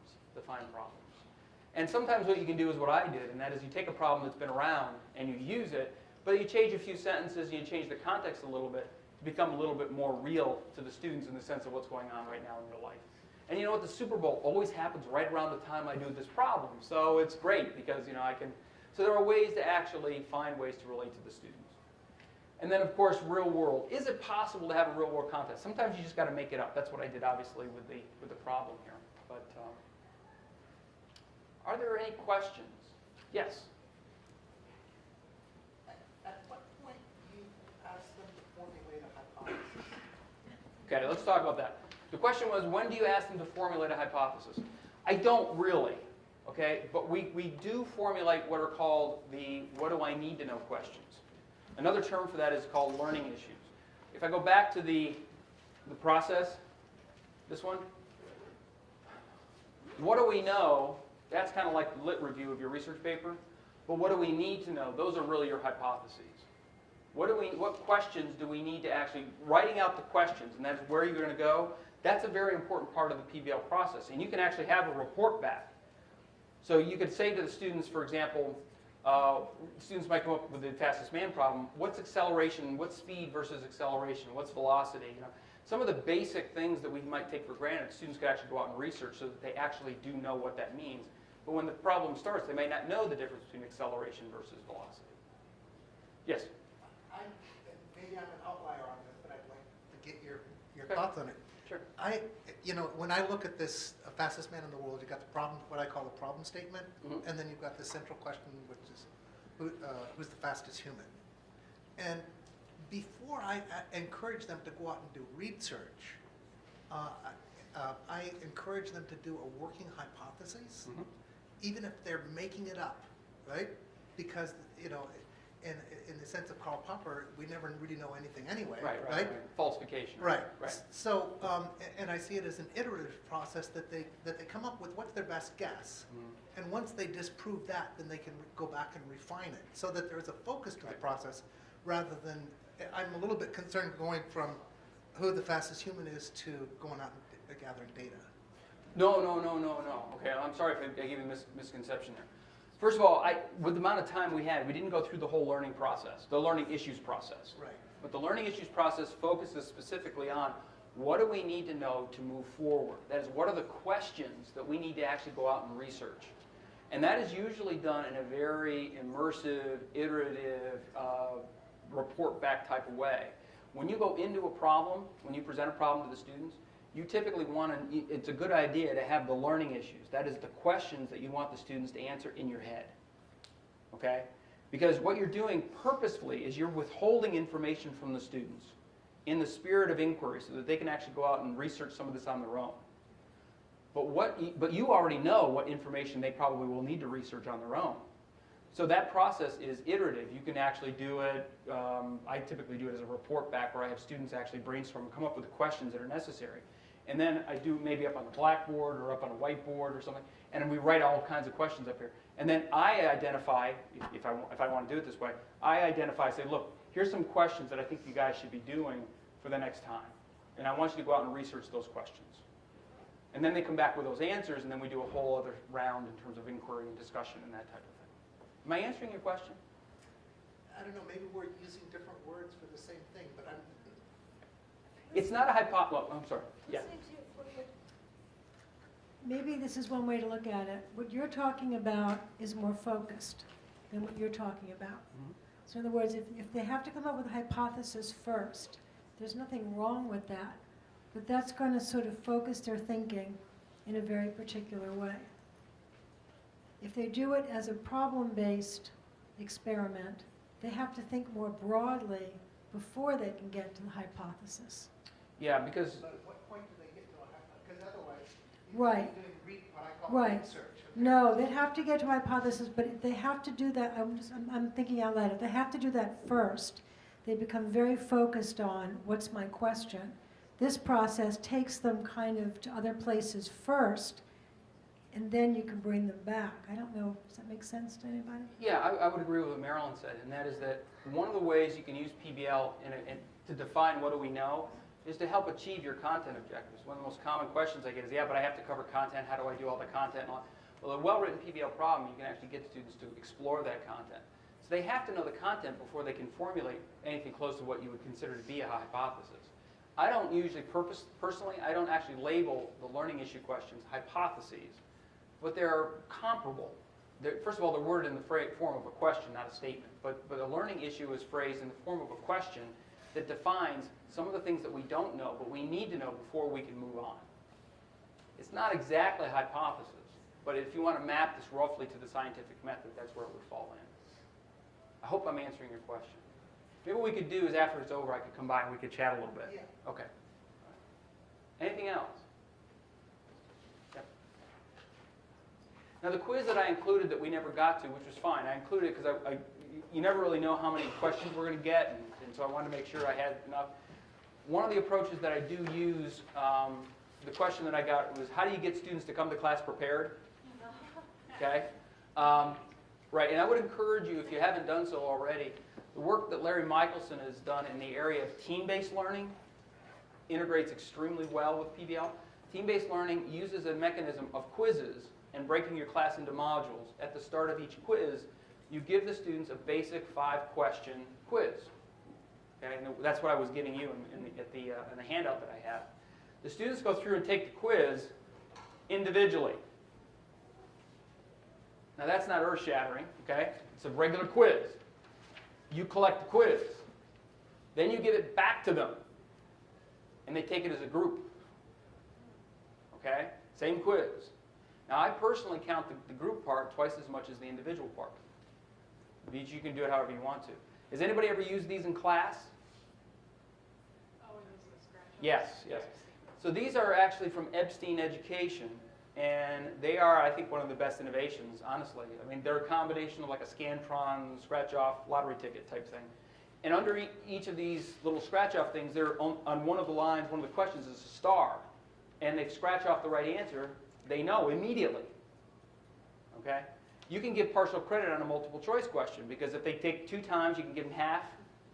And sometimes what you can do is what I did, and that is you take a problem that's been around and you use it, but you change a few sentences and you change the context a little bit to become a little bit more real to the students in the sense of what's going on right now in real life. And you know what? The Super Bowl always happens right around the time I do this problem. So it's great because I can. So there are ways to actually find ways to relate to the students. And then, of course, real world. Is it possible to have a real world contest? Sometimes you just got to make it up. That's what I did, obviously, with the problem here. But are there any questions? Yes? At what point do you ask them to formulate a hypothesis? Okay, let's talk about that. The question was, when do you ask them to formulate a hypothesis? I don't really, okay? But we do formulate what are called the what do I need to know questions. Another term for that is called learning issues. If I go back to the the process, this one. What do we know? That's kind of like the lit review of your research paper. But what do we need to know? Those are really your hypotheses. What questions do we need to actually, writing out the questions, and that's where you're going to go, that's a very important part of the PBL process. And you can actually have a report back. So you could say to the students, for example, students might come up with the fastest man problem. What's acceleration? What's speed versus acceleration? What's velocity? You know, some of the basic things that we might take for granted, students could actually go out and research so that they actually do know what that means. But when the problem starts, they may not know the difference between acceleration versus velocity. Yes? Maybe I'm an outlier on this, but I'd like to get your Okay. thoughts on it. Sure. When I look at this fastest man in the world, you got the problem, what I call the problem statement, and then you've got the central question, which is who's the fastest human. And before I encourage them to go out and do research, I encourage them to do a working hypothesis, even if they're making it up, right? Because in the sense of Karl Popper, we never really know anything anyway, right? Falsification. Right. Right. So, and I see it as an iterative process that they come up with what's their best guess, and once they disprove that, then they can go back and refine it, so that there's a focus to the process, rather than I'm a little bit concerned going from who the fastest human is to going out and gathering data. No. Okay, I'm sorry if I gave you a misconception there. First of all, with the amount of time we had, we didn't go through the whole learning process, the learning issues process. Right. But the learning issues process focuses specifically on what do we need to know to move forward. That is, what are the questions that we need to actually go out and research. And that is usually done in a very immersive, iterative, report back type of way. When you go into a problem, when you present a problem to the students, you typically want to, it's a good idea to have the learning issues. That is the questions that you want the students to answer in your head. Okay? Because what you're doing purposefully is you're withholding information from the students in the spirit of inquiry so that they can actually go out and research some of this on their own. But you already know what information they probably will need to research on their own. So that process is iterative. You can actually do it, I typically do it as a report back where I have students actually brainstorm and come up with the questions that are necessary. And then I do maybe up on the blackboard or up on a whiteboard or something, and we write all kinds of questions up here. And then I identify, if I want to do it this way, I identify, say, look, here's some questions that I think you guys should be doing for the next time. And I want you to go out and research those questions. And then they come back with those answers, and then we do a whole other round in terms of inquiry and discussion and that type of thing. Am I answering your question? I don't know, maybe we're using different words for the same thing, but It's not a hypothesis. Well, I'm sorry. Yeah. Maybe this is one way to look at it. What you're talking about is more focused than what you're talking about. So in other words, if they have to come up with a hypothesis first, there's nothing wrong with that. But that's going to sort of focus their thinking in a very particular way. If they do it as a problem-based experiment, they have to think more broadly before they can get to the hypothesis. Yeah, because... But at what point do they get to a hypothesis? Because otherwise, Right. what I call Right. research. No, they have to get to hypothesis, but if they have to do that, I'm thinking out loud, if they have to do that first, they become very focused on what's my question. This process takes them kind of to other places first, and then you can bring them back. I don't know, does that make sense to anybody? Yeah, I would agree with what Marilyn said, and that is that one of the ways you can use PBL to define what do we know is to help achieve your content objectives. One of the most common questions I get is, yeah, but I have to cover content. How do I do all the content? And all? Well, a well-written PBL problem, you can actually get students to explore that content. So they have to know the content before they can formulate anything close to what you would consider to be a hypothesis. I don't usually, personally, I don't actually label the learning issue questions hypotheses, but they're comparable. First of all, they're worded in the form of a question, not a statement. But a learning issue is phrased in the form of a question that defines some of the things that we don't know, but we need to know before we can move on. It's not exactly a hypothesis, but if you want to map this roughly to the scientific method, that's where it would fall in. I hope I'm answering your question. Maybe what we could do is after it's over, I could come by and we could chat a little bit. Yeah. Okay. Anything else? Yep. Now the quiz that I included that we never got to, which was fine, I included it because you never really know how many questions we're going to get, and so I wanted to make sure I had enough. one of the approaches that I do use, the question that I got was, how do you get students to come to class prepared? Okay? Right, and I would encourage you, if you haven't done so already, the work that Larry Michelson has done in the area of team-based learning integrates extremely well with PBL. Team-based learning uses a mechanism of quizzes and breaking your class into modules. At the start of each quiz, you give the students a basic 5-question quiz. Okay, and that's what I was giving you in the handout that I have. The students go through and take the quiz individually. Now that's not earth-shattering, okay? It's a regular quiz. You collect the quiz. Then you give it back to them. And they take it as a group. Okay? Same quiz. Now I personally count the group part twice as much as the individual part. Each you can do it however you want to. Has anybody ever used these in class? Oh, and those are the scratch. Yes, yes. So these are actually from Epstein Education, and they are, I think, one of the best innovations, honestly. I mean, they're a combination of like a Scantron, scratch-off, lottery ticket type thing. And under each of these little scratch-off things, they're on one of the lines, one of the questions is a star. And they scratch off the right answer, they know immediately. Okay? You can give partial credit on a multiple choice question, because if they take 2 times, you can give them half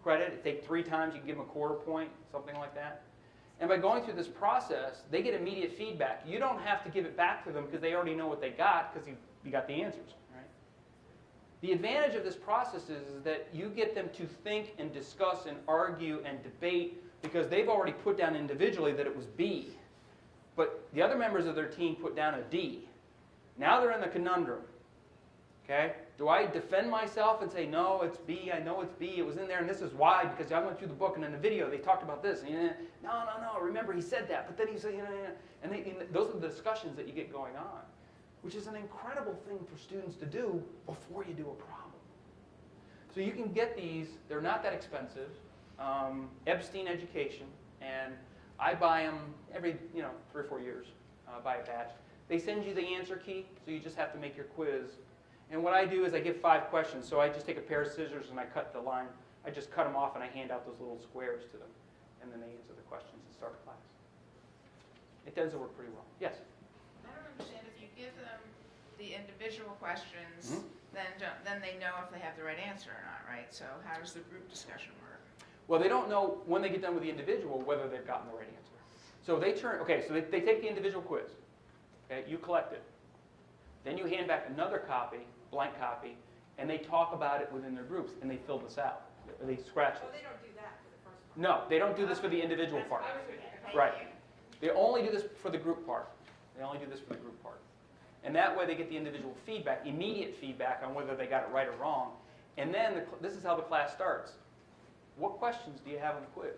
credit. If they take 3 times, you can give them a quarter point, something like that. And by going through this process, they get immediate feedback. You don't have to give it back to them because they already know what they got because you got the answers. Right? The advantage of this process is that you get them to think and discuss and argue and debate because they've already put down individually that it was B. But the other members of their team put down a D. Now they're in the conundrum. Okay? Do I defend myself and say, no, it's B, I know it's B, it was in there, and this is why, because I went through the book and in the video they talked about this. And, no, remember he said that, but then he said, and those are the discussions that you get going on, which is an incredible thing for students to do before you do a problem. So you can get these, they're not that expensive, Epstein Education, and I buy them every 3 or 4 years, buy a batch. They send you the answer key, so you just have to make your quiz. And what I do is I give 5 questions. So I just take a pair of scissors and I cut the line. I just cut them off and I hand out those little squares to them. And then they answer the questions and start class. It tends to work pretty well. Yes? I don't understand. If you give them the individual questions, then they know if they have the right answer or not, right? So how does the group discussion work? Well, they don't know when they get done with the individual whether they've gotten the right answer. So they take the individual quiz. Okay, you collect it. Then you hand back another copy, blank copy, and they talk about it within their groups, and they fill this out. They scratch this. Oh, they don't do that for the first part. No, they don't do this for the individual part. Right. They only do this for the group part. And that way they get the individual feedback, immediate feedback on whether they got it right or wrong. And then this is how the class starts. What questions do you have on the quiz?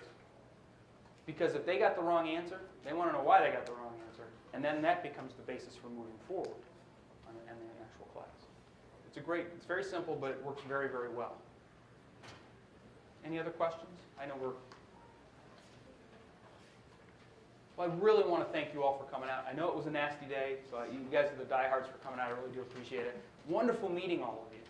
Because if they got the wrong answer, they want to know why they got the wrong answer. And then that becomes the basis for moving forward in the actual class. It's very simple, but it works very, very well. Any other questions? I know Well, I really want to thank you all for coming out. I know it was a nasty day, so you guys are the diehards for coming out. I really do appreciate it. Wonderful meeting all of you.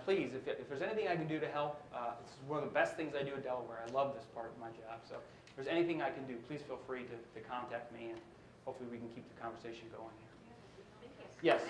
Please, if there's anything I can do to help, this is one of the best things I do at Delaware. I love this part of my job. So if there's anything I can do, please feel free to contact me, and hopefully we can keep the conversation going here. Yes?